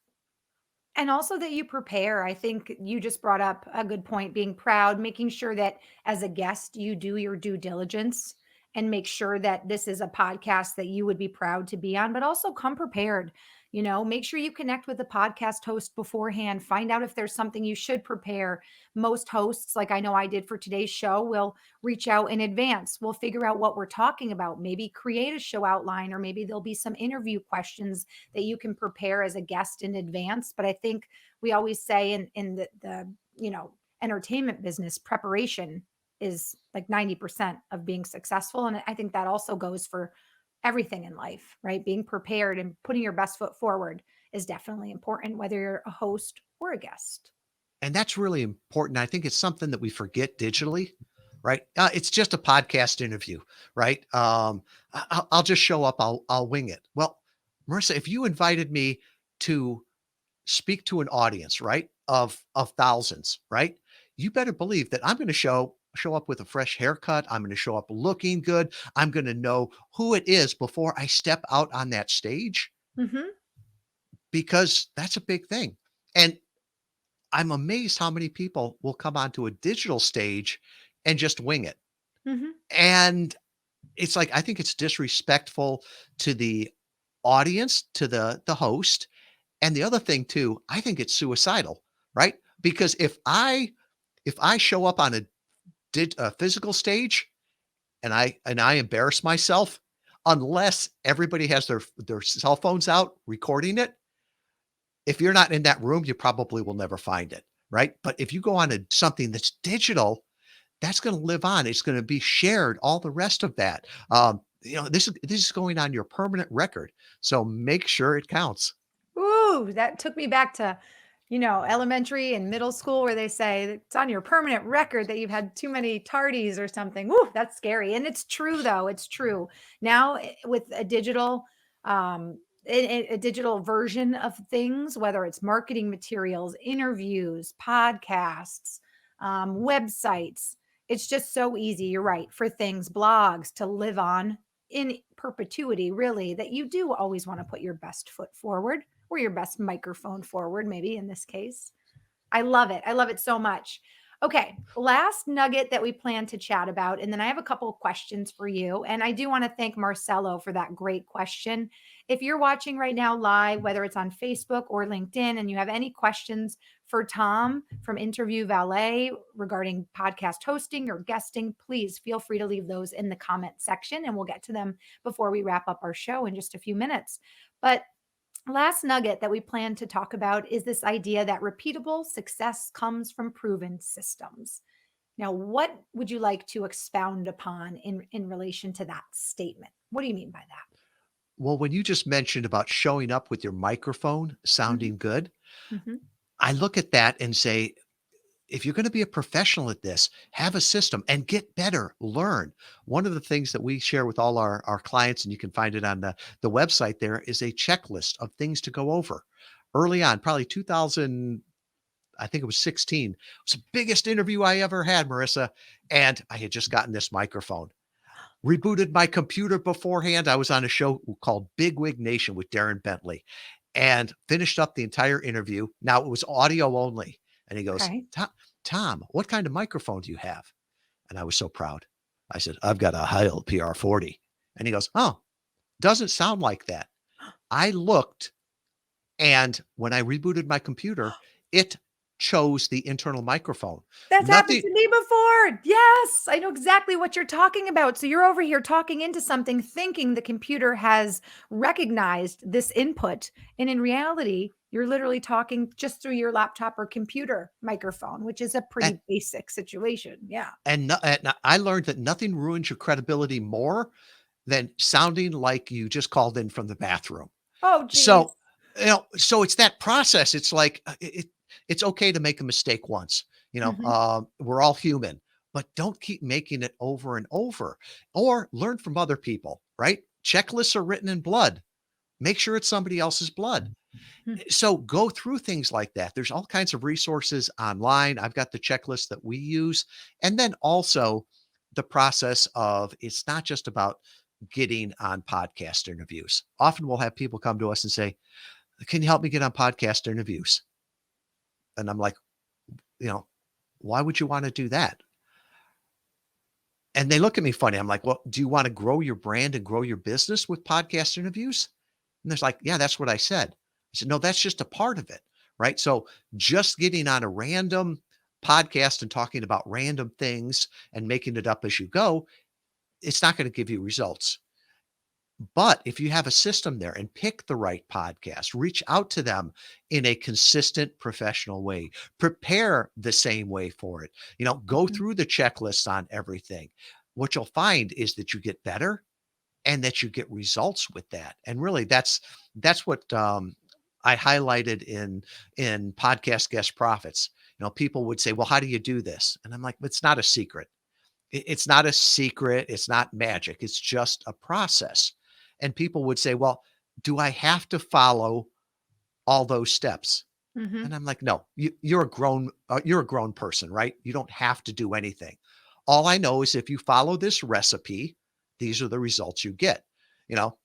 And also that you prepare. I think you just brought up a good point, being proud, making sure that as a guest, you do your due diligence and make sure that this is a podcast that you would be proud to be on, but also come prepared. Make sure you connect with the podcast host beforehand, find out if there's something you should prepare. Most hosts, like I know I did for today's show, will reach out in advance. We'll figure out what we're talking about, maybe create a show outline, or maybe there'll be some interview questions that you can prepare as a guest in advance. But I think we always say in the entertainment business, preparation is like 90% of being successful. And I think that also goes for everything in life, right? Being prepared and putting your best foot forward is definitely important, whether you're a host or a guest. And that's really important. I think it's something that we forget digitally, right? It's just a podcast interview, right? I'll just show up. I'll wing it. Well, Marissa, if you invited me to speak to an audience, right, of thousands, right, you better believe that I'm going to show up with a fresh haircut. I'm going to show up looking good. I'm going to know who it is before I step out on that stage Hmm. because that's a big thing. And I'm amazed how many people will come onto a digital stage and just wing it. Hmm. And it's like I think it's disrespectful to the audience, to the host. And the other thing too, I think it's suicidal, right? Because if I show up on a physical stage and I embarrass myself, unless everybody has their cell phones out recording it, if you're not in that room, you probably will never find it, right? But if you go on to something that's digital, that's going to live on. It's going to be shared. All the rest of that, this is going on your permanent record. So make sure it counts. Ooh, that took me back to, elementary and middle school where they say it's on your permanent record that you've had too many tardies or something. Ooh, that's scary. And it's true though. It's true. Now with a digital a digital version of things, whether it's marketing materials, interviews, podcasts, websites, it's just so easy. You're right. For things, blogs to live on in perpetuity, really, that you do always want to put your best foot forward or your best microphone forward, maybe in this case. I love it. I love it so much. Okay, last nugget that we plan to chat about. And then I have a couple of questions for you. And I do want to thank Marcelo for that great question. If you're watching right now live, whether it's on Facebook or LinkedIn, and you have any questions for Tom from Interview Valet regarding podcast hosting or guesting, please feel free to leave those in the comment section and we'll get to them before we wrap up our show in just a few minutes. But last nugget that we plan to talk about is this idea that repeatable success comes from proven systems. Now, what would you like to expound upon in relation to that statement? What do you mean by that? Well, when you just mentioned about showing up with your microphone Hmm. sounding good, Hmm. I look at that and say, if you're going to be a professional at this, have a system and get better, learn. One of the things that we share with all our clients, and you can find it on the website there, is a checklist of things to go over. Early on, probably 2000, I think it was 16. It was the biggest interview I ever had, Marissa. And I had just gotten this microphone. Rebooted my computer beforehand. I was on a show called Big Wig Nation with Darren Bentley and finished up the entire interview. Now it was audio only. And he goes, Okay. Tom, what kind of microphone do you have? And I was so proud. I said, I've got a Heil PR40. And he goes, oh, doesn't sound like that. I looked, and when I rebooted my computer, it chose the internal microphone. That's happened Nothing. to me before. Yes, I know exactly what you're talking about. So you're over here talking into something, thinking the computer has recognized this input. And in reality, you're literally talking just through your laptop or computer microphone, which is a And, pretty basic situation. Yeah. and I learned that nothing ruins your credibility more than sounding like you just called in from the bathroom. Oh, geez. So, so it's that process. It's like it's okay to make a mistake once. Hmm. We're all human, but don't keep making it over and over. Or learn from other people. Right? Checklists are written in blood. Make sure it's somebody else's blood. So go through things like that. There's all kinds of resources online. I've got the checklist that we use, and then also the process of it's not just about getting on podcast interviews. Often we'll have people come to us and say, "Can you help me get on podcast interviews?" And I'm like, you know, why would you want to do that? And they look at me funny. I'm like, well, do you want to grow your brand and grow your business with podcast interviews? And they're like, yeah, that's what I said. I said, no, that's just a part of it. Right. So just getting on a random podcast and talking about random things and making it up as you go, it's not going to give you results. But if you have a system there and pick the right podcast, reach out to them in a consistent professional way, prepare the same way for it, go Mhm. through the checklists on everything. What you'll find is that you get better and that you get results with that. And really that's what I highlighted in podcast guest profits. People would say, well, how do you do this? And I'm like, it's not a secret. It's not a secret, it's not magic, it's just a process. And people would say, "Well, do I have to follow all those steps?" Mhm. And I'm like, "No, you're a grown person, right? You don't have to do anything. All I know is if you follow this recipe, these are the results you get."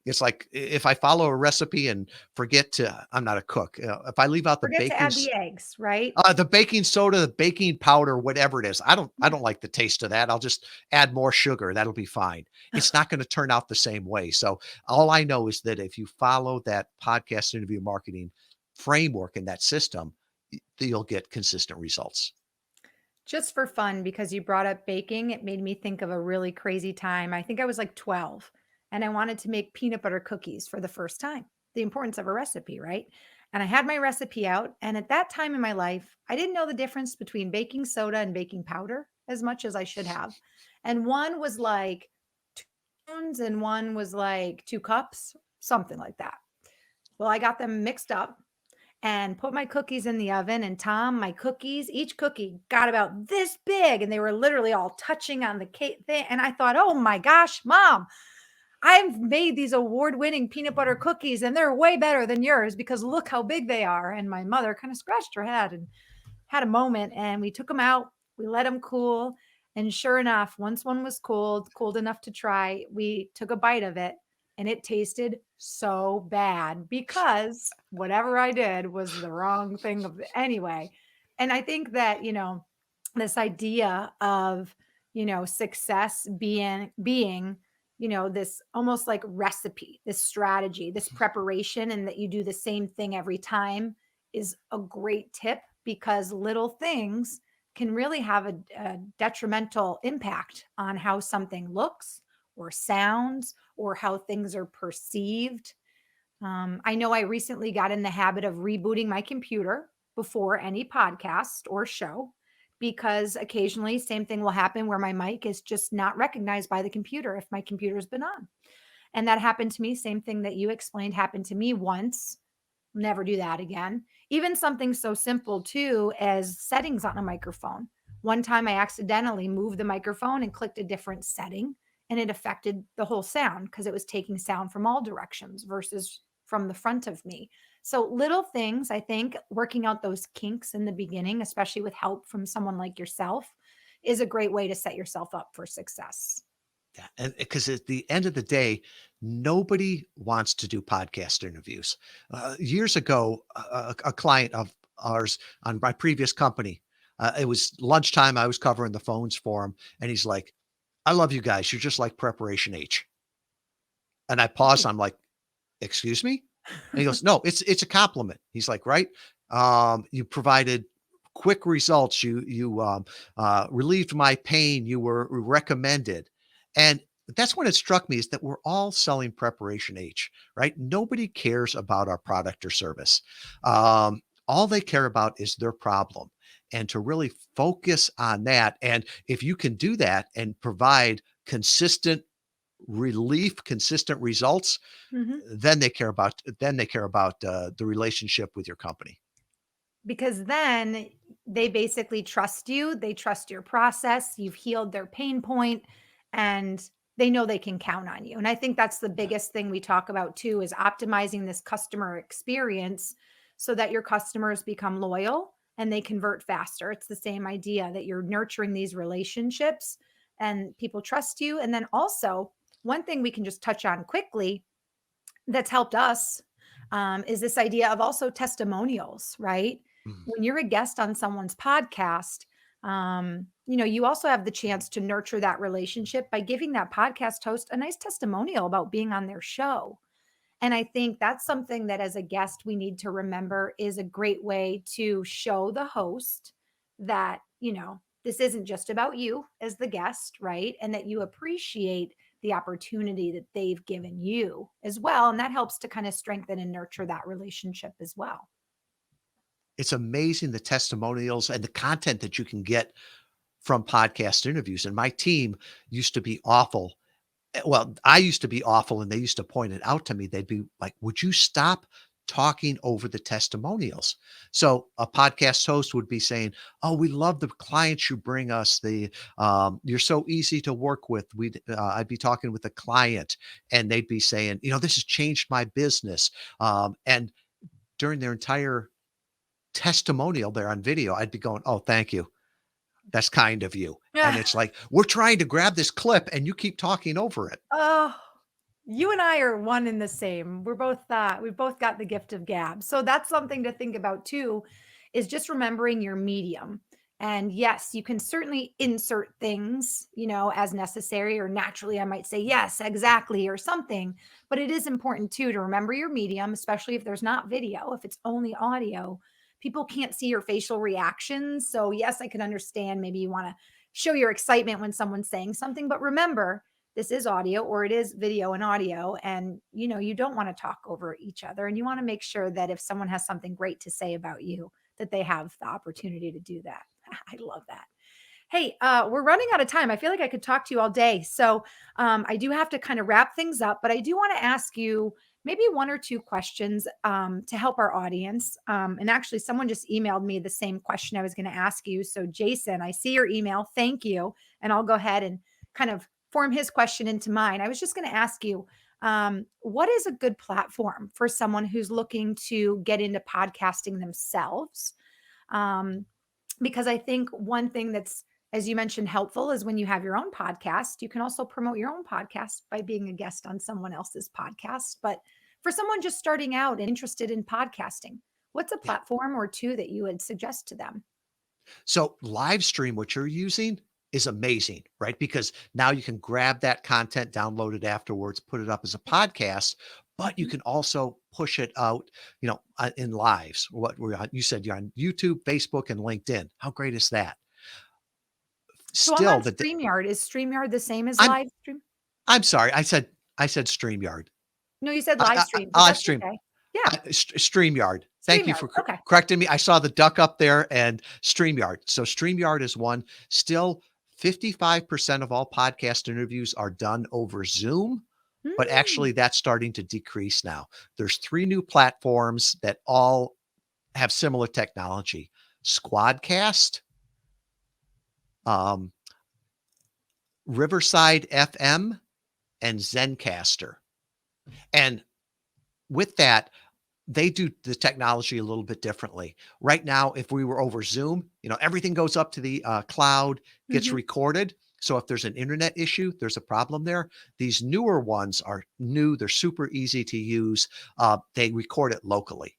It's like if I follow a recipe and forget to I'm not a cook, if I leave out Forget to add the eggs, right? the baking soda, the baking powder, whatever it is. I don't like the taste of that. I'll just add more sugar. That'll be fine. It's not going to turn out the same way. So all I know is that if you follow that podcast interview marketing framework and that system, you'll get consistent results. Just for fun, because you brought up baking, it made me think of a really crazy time. I think I was like 12 and I wanted to make peanut butter cookies for the first time. The importance of a recipe, right? And I had my recipe out. And at that time in my life, I didn't know the difference between baking soda and baking powder as much as I should have. And one was like 2 spoons and one was like 2 cups, something like that. Well, I got them mixed up and put my cookies in the oven. And Tom, my cookies, each cookie got about this big, and they were literally all touching on the cake thing. And I thought, oh my gosh, mom, I've made these award winning peanut butter cookies, and they're way better than yours because look how big they are. And my mother kind of scratched her head and had a moment, and we took them out. We let them cool. And sure enough, once one was cooled enough to try, we took a bite of it and it tasted so bad because whatever I did was the wrong thing of anyway. And I think that, this idea of, success being, this almost like recipe, this strategy, this preparation, and that you do the same thing every time is a great tip because little things can really have a detrimental impact on how something looks or sounds or how things are perceived. I know I recently got in the habit of rebooting my computer before any podcast or show because occasionally same thing will happen where my mic is just not recognized by the computer if my computer's been on. And that happened to me, same thing that you explained happened to me once. Never do that again. Even something so simple too as settings on a microphone. One time I accidentally moved the microphone and clicked a different setting and it affected the whole sound because it was taking sound from all directions versus from the front of me. So little things, I think working out those kinks in the beginning, especially with help from someone like yourself, is a great way to set yourself up for success. Yeah, and because at the end of the day, nobody wants to do podcast interviews. Years ago, a client of ours on my previous company, it was lunchtime. I was covering the phones for him, and he's like, "I love you guys. You're just like Preparation H." And I paused. Great. I'm like, "Excuse me?" And he goes, "No, it's a compliment." He's like, "Right? You provided quick results. You relieved my pain. You were recommended." And that's when it struck me is that we're all selling Preparation H, right? Nobody cares about our product or service. All they care about is their problem. And to really focus on that, and if you can do that and provide consistent relief, consistent results, Mhm. then they care about the relationship with your company. Because then they basically trust you, they trust your process, you've healed their pain point, and they know they can count on you. And I think that's the Yeah. biggest thing we talk about too is optimizing this customer experience so that your customers become loyal and they convert faster. It's the same idea that you're nurturing these relationships and people trust you. And then also one thing we can just touch on quickly that's helped us is this idea of also testimonials, right? Mm. When you're a guest on someone's podcast, you also have the chance to nurture that relationship by giving that podcast host a nice testimonial about being on their show. And I think that's something that as a guest, we need to remember is a great way to show the host that, this isn't just about you as the guest, right? And that you appreciate the opportunity that they've given you as well. And that helps to kind of strengthen and nurture that relationship as well. It's amazing the testimonials and the content that you can get from podcast interviews, and my team used to be awful. Well, I used to be awful, and they used to point it out to me. They'd be like, "Would you stop talking over the testimonials?" So a podcast host would be saying, "Oh, we love the clients you bring us. You're so easy to work with." I'd be talking with a client, and they'd be saying, "This has changed my business." And during their entire testimonial there on video, I'd be going, "Oh, thank you. That's kind of you." And Yeah. it's like, we're trying to grab this clip and you keep talking over it. Oh, you and I are one and the same. We've both got the gift of gab. So that's something to think about too, is just remembering your medium. And yes, you can certainly insert things, as necessary or naturally I might say yes, exactly or something, but it is important too to remember your medium, especially if there's not video, if it's only audio. People can't see your facial reactions. So yes, I can understand maybe you want to show your excitement when someone's saying something, but remember this is audio or it is video and audio, and you don't want to talk over each other, and you want to make sure that if someone has something great to say about you that they have the opportunity to do that. I love that. Hey, we're running out of time. I feel like I could talk to you all day. So I do have to kind of wrap things up, but I do want to ask you maybe one or two questions to help our audience. And actually, someone just emailed me the same question I was going to ask you. So, Jason, I see your email. Thank you. And I'll go ahead and kind of form his question into mine. I was just going to ask you, what is a good platform for someone who's looking to get into podcasting themselves? Um, because I think one thing that's, as you mentioned, helpful is when you have your own podcast, you can also promote your own podcast by being a guest on someone else's podcast. But for someone just starting out and interested in podcasting, what's a Yeah. platform or two that you would suggest to them? So live stream, what you're using is amazing, right? Because now you can grab that content, download it afterwards, put it up as a podcast, but you Mhm. can also push it out, in lives. You said you're on YouTube, Facebook, and LinkedIn. How great is that? So I'm on Still, StreamYard. Is StreamYard the same as I'm live stream? I'm sorry. I said StreamYard. No, you said live I stream, but live that's stream. okay. Yeah, StreamYard. Thank you StreamYard. for Okay. correcting me. I saw the duck up there and StreamYard. So StreamYard is one. Still, 55% of all podcast interviews are done over Zoom, but actually Mm. that's starting to decrease now. There's 3 new platforms that all have similar technology. Squadcast, um, Riverside FM, and Zencaster. And with that, they do the technology a little bit differently. Right now, if we were over Zoom, everything goes up to the cloud, gets Mhm. recorded. So if there's an internet issue, there's a problem there. These newer ones are new. They're super easy to use. They record it locally.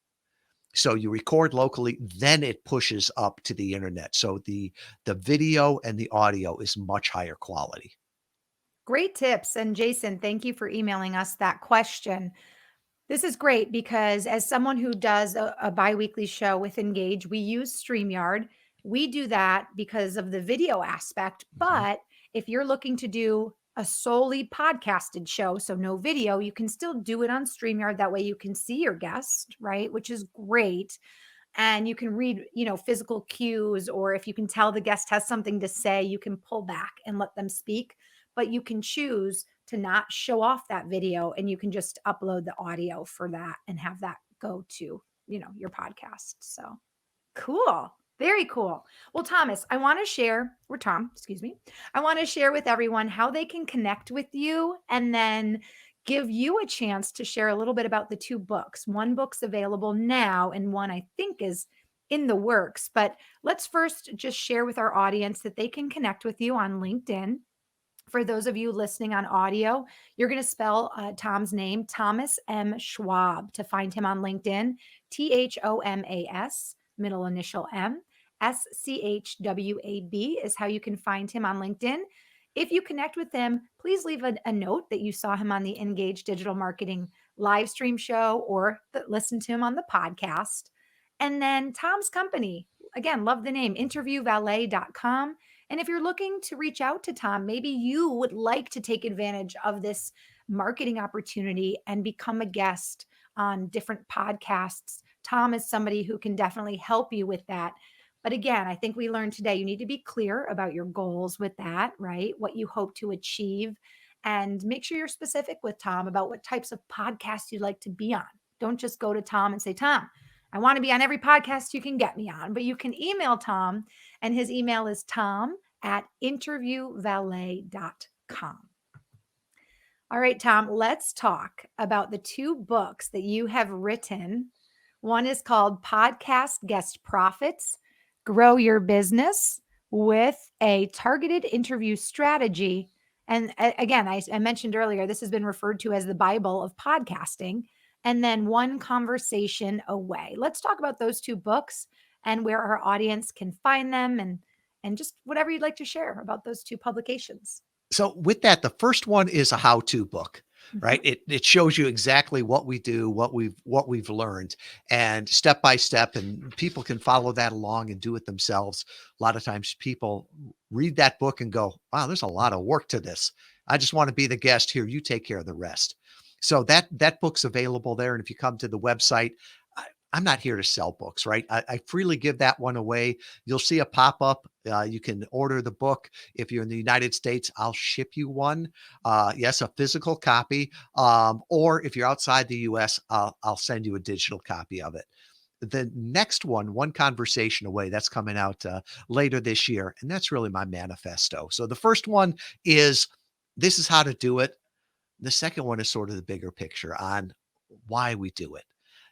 So you record locally, then it pushes up to the internet. So the video and the audio is much higher quality. Great tips. And Jason, thank you for emailing us that question. This is great because as someone who does a biweekly show with Engage, we use StreamYard. We do that because of the video aspect. Mhm. But if you're looking to do a solely podcasted show, so no video, you can still do it on StreamYard. That way you can see your guest, right? Which is great. And you can read, physical cues, or if you can tell the guest has something to say, you can pull back and let them speak. But you can choose to not show off that video, and you can just upload the audio for that and have that go to, your podcast. So cool. Very cool. Well, Thomas, I want to share, or Tom, excuse me. I want to share with everyone how they can connect with you and then give you a chance to share a little bit about the two books. One book's available now, and one I think is in the works. But let's first just share with our audience that they can connect with you on LinkedIn. For those of you listening on audio, you're going to spell Tom's name, Thomas M. Schwab, to find him on LinkedIn. Thomas, middle initial M, Schwab is how you can find him on LinkedIn. If you connect with him, please leave a note that you saw him on the Engage Digital Marketing live stream show or listen to him on the podcast. And then Tom's company, again, love the name, interviewvalet.com. And if you're looking to reach out to Tom, maybe you would like to take advantage of this marketing opportunity and become a guest on different podcasts. Tom is somebody who can definitely help you with that. But again, I think we learned today you need to be clear about your goals with that, right? What you hope to achieve. And make sure you're specific with Tom about what types of podcasts you'd like to be on. Don't just go to Tom and say, Tom, I want to be on every podcast you can get me on, but you can email Tom, and his email is tom@interviewvalet.com. All right, Tom, let's talk about the two books that you have written. One is called Podcast Guest Profits, Grow Your Business with a Targeted Interview Strategy. And again, I mentioned earlier, this has been referred to as the Bible of podcasting. And then One Conversation Away. Let's talk about those two books and where our audience can find them, and just whatever you'd like to share about those two publications. So with that, the first one is a how-to book, right? Mhm. It shows you exactly what we do, what we've learned, and step by step, and people can follow that along and do it themselves. A lot of times people read that book and go, "Wow, there's a lot of work to this. I just want to be the guest here. You take care of the rest." So that book's available there. And if you come to the website, I'm not here to sell books, right? I freely give that one away. You'll see a pop up. You can order the book. If you're in the United States, I'll ship you one. Yes, a physical copy. Or if you're outside the US, I'll send you a digital copy of it. The next one, One Conversation Away, that's coming out later this year. And that's really my manifesto. So the first one is this is how to do it. The second one is sort of the bigger picture on why we do it.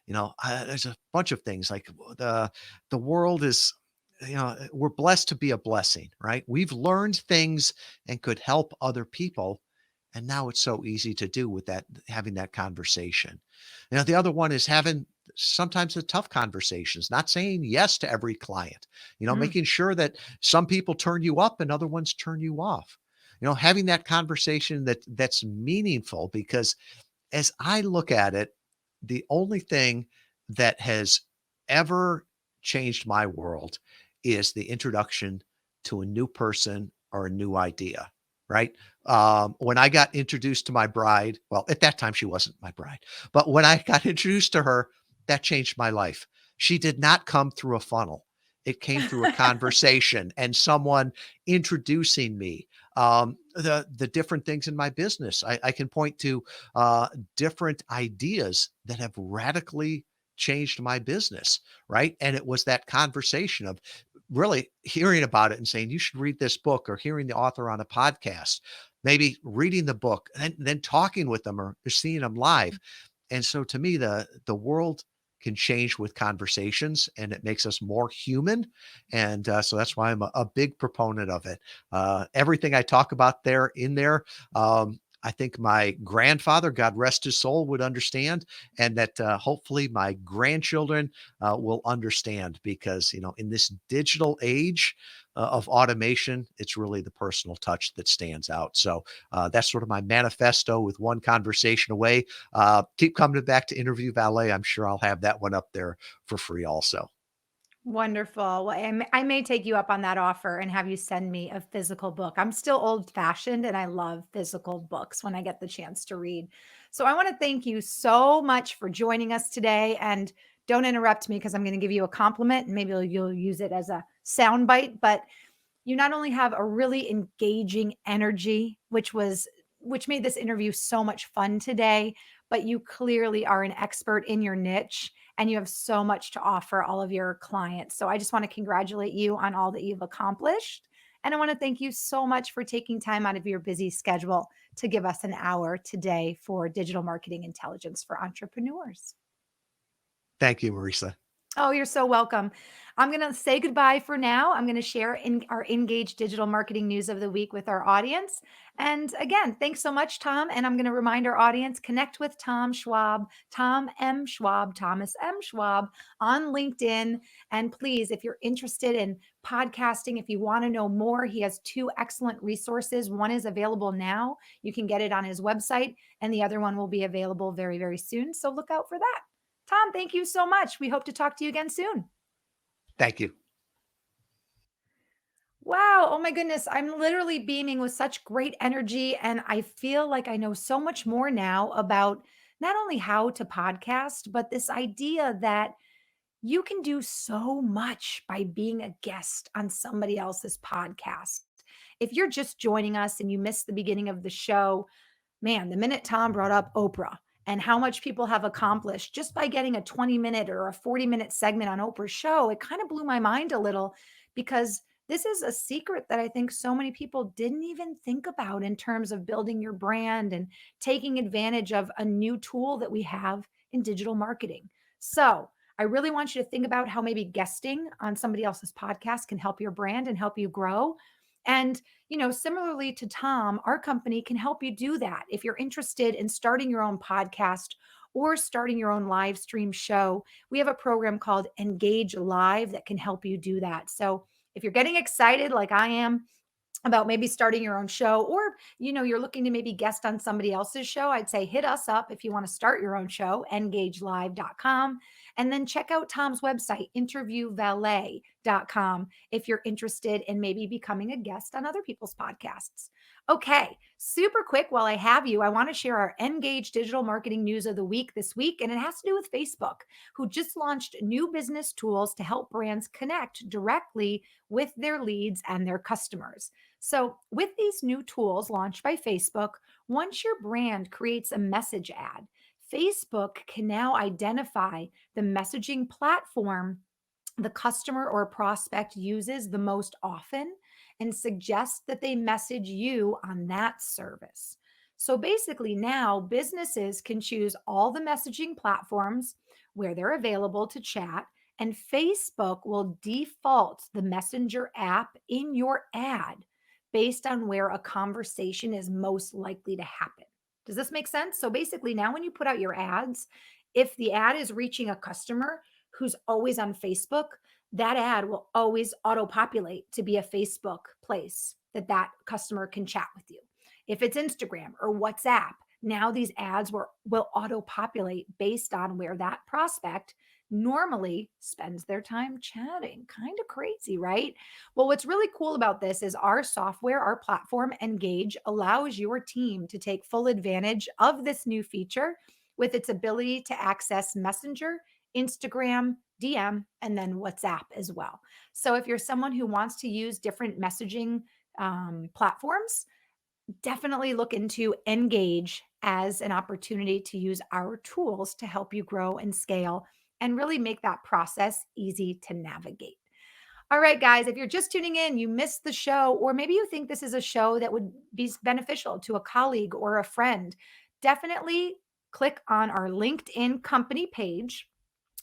There's a bunch of things like the world is, we're blessed to be a blessing, right? We've learned things and could help other people. And now it's so easy to do with that, having that conversation. The other one is having sometimes the tough conversations, not saying yes to every client, Mm, making sure that some people turn you up and other ones turn you off. Having that conversation that's meaningful, because as I look at it, the only thing that has ever changed my world is the introduction to a new person or a new idea, right? When I got introduced to my bride, well, at that time she wasn't my bride, but when I got introduced to her, that changed my life. She did not come through a funnel. It came through a conversation and someone introducing me. The different things in my business. I can point to different ideas that have radically changed my business, right? And it was that conversation of really hearing about it and saying, you should read this book, or hearing the author on a podcast, maybe reading the book and then talking with them or seeing them live. And so to me, the world can change with conversations, and it makes us more human. And so that's why I'm a big proponent of it. Everything I talk about there in there, I think my grandfather, God rest his soul, would understand, and that hopefully my grandchildren will understand, because in this digital age of automation, it's really the personal touch that stands out. So that's sort of my manifesto with One Conversation Away. Keep coming back to Interview Valet. I'm sure I'll have that one up there for free also. wonderful. Well, I may take you up on that offer and have you send me a physical book. I'm still old fashioned and I love physical books when I get the chance to read. So I want to thank you so much for joining us today. And don't interrupt me because I'm going to give you a compliment and maybe you'll use it as a soundbite. But you not only have a really engaging energy, which made this interview so much fun today, but you clearly are an expert in your niche and you have so much to offer all of your clients. So I just want to congratulate you on all that you've accomplished. And I want to thank you so much for taking time out of your busy schedule to give us an hour today for digital marketing intelligence for entrepreneurs. Thank you, Marisa. Oh, you're so welcome. I'm going to say goodbye for now. I'm going to share in our Engaged Digital Marketing News of the Week with our audience. And again, thanks so much, Tom. And I'm going to remind our audience connect with Tom Schwab, Tom M. Schwab, Thomas M. Schwab on LinkedIn. And please, if you're interested in podcasting, if you want to know more, he has two excellent resources. One is available now. You can get it on his website, and the other one will be available very, very soon. So look out for that. Tom, thank you so much. We hope to talk to you again soon. Thank you. Wow. Oh my goodness. I'm literally beaming with such great energy. And I feel like I know so much more now about not only how to podcast, but this idea that you can do so much by being a guest on somebody else's podcast. If you're just joining us and you missed the beginning of the show, man, the minute Tom brought up Oprah and how much people have accomplished just by getting a 20-minute or a 40-minute segment on Oprah's show, it kind of blew my mind a little because this is a secret that I think so many people didn't even think about in terms of building your brand and taking advantage of a new tool that we have in digital marketing. So, I really want you to think about how maybe guesting on somebody else's podcast can help your brand and help you grow. And similarly to Tom, our company can help you do that. If you're interested in starting your own podcast or starting your own live stream show, we have a program called Engage Live that can help you do that. So if you're getting excited like I am about maybe starting your own show, or you're looking to maybe guest on somebody else's show, I'd say hit us up if you want to start your own show, engagelive.com, and then check out Tom's website, interviewvalet.com, if you're interested in maybe becoming a guest on other people's podcasts. Okay, super quick, while I have you, I want to share our Engage Digital Marketing News of the Week this week, and it has to do with Facebook, who just launched new business tools to help brands connect directly with their leads and their customers. So, with these new tools launched by Facebook, once your brand creates a message ad, Facebook can now identify the messaging platform the customer or prospect uses the most often and suggest that they message you on that service. So basically, now businesses can choose all the messaging platforms where they're available to chat, and Facebook will default the Messenger app in your ad based on where a conversation is most likely to happen. Does this make sense? So basically, now when you put out your ads, if the ad is reaching a customer who's always on Facebook, that ad will always auto populate to be a Facebook place that that customer can chat with you. If it's Instagram or WhatsApp, now these ads will auto populate based on where that prospect normally spends their time chatting. Kind of crazy, right? Well, what's really cool about this is our software, our platform, Engage, allows your team to take full advantage of this new feature with its ability to access Messenger, Instagram, DM, and then WhatsApp as well. So if you're someone who wants to use different messaging platforms, definitely look into Engage as an opportunity to use our tools to help you grow and scale and really make that process easy to navigate. All right, guys, if you're just tuning in, you missed the show, or maybe you think this is a show that would be beneficial to a colleague or a friend, definitely click on our LinkedIn company page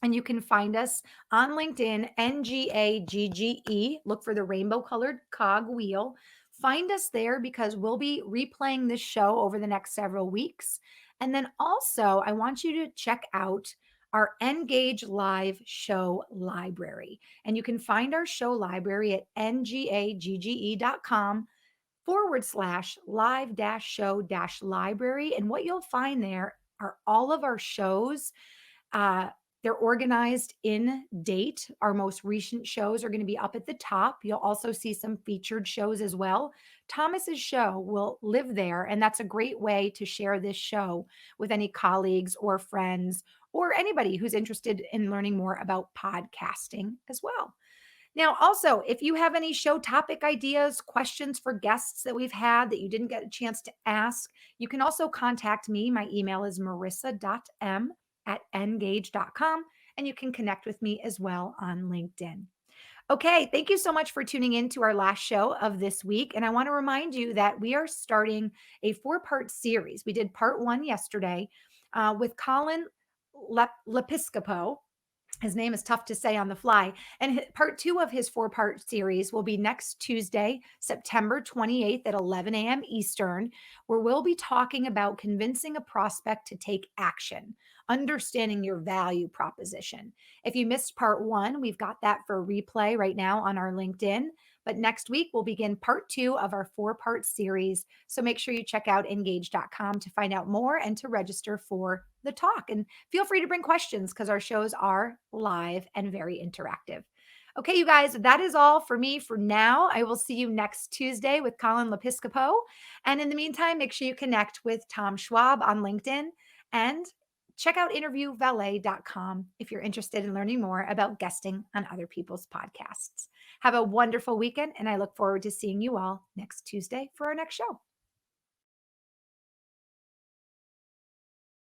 and you can find us on LinkedIn, NGAGGE. Look for the rainbow colored cog wheel. Find us there because we'll be replaying this show over the next several weeks. And then also, I want you to check out our Engage Live show library. And you can find our show library at ngagge.com/live show library. And what you'll find there are all of our shows. Uh, they're organized in date. Our most recent shows are going to be up at the top. You'll also see some featured shows as well. Thomas's show will live there, and that's a great way to share this show with any colleagues or friends or anybody who's interested in learning more about podcasting as well. Now, also, if you have any show topic ideas, questions for guests that we've had that you didn't get a chance to ask, you can also contact me. My email is marissa.m@engage.com, and you can connect with me as well on LinkedIn. Okay, thank you so much for tuning in to our last show of this week. And I want to remind you that we are starting a 4-part series. We did part one yesterday with Colin Lepiscopo, His name is tough to say on the fly. And part two of his four-part series will be next Tuesday, September 28th at 11 a.m. Eastern, where we'll be talking about convincing a prospect to take action, understanding your value proposition. If you missed part one, we've got that for replay right now on our LinkedIn. But next week, we'll begin part two of our four-part series. So make sure you check out engage.com to find out more and to register for the talk. And feel free to bring questions because our shows are live and very interactive. Okay, you guys, that is all for me for now. I will see you next Tuesday with Colin Lepiscopo. And in the meantime, make sure you connect with Tom Schwab on LinkedIn and check out interviewvalet.com if you're interested in learning more about guesting on other people's podcasts. Have a wonderful weekend, and I look forward to seeing you all next Tuesday for our next show.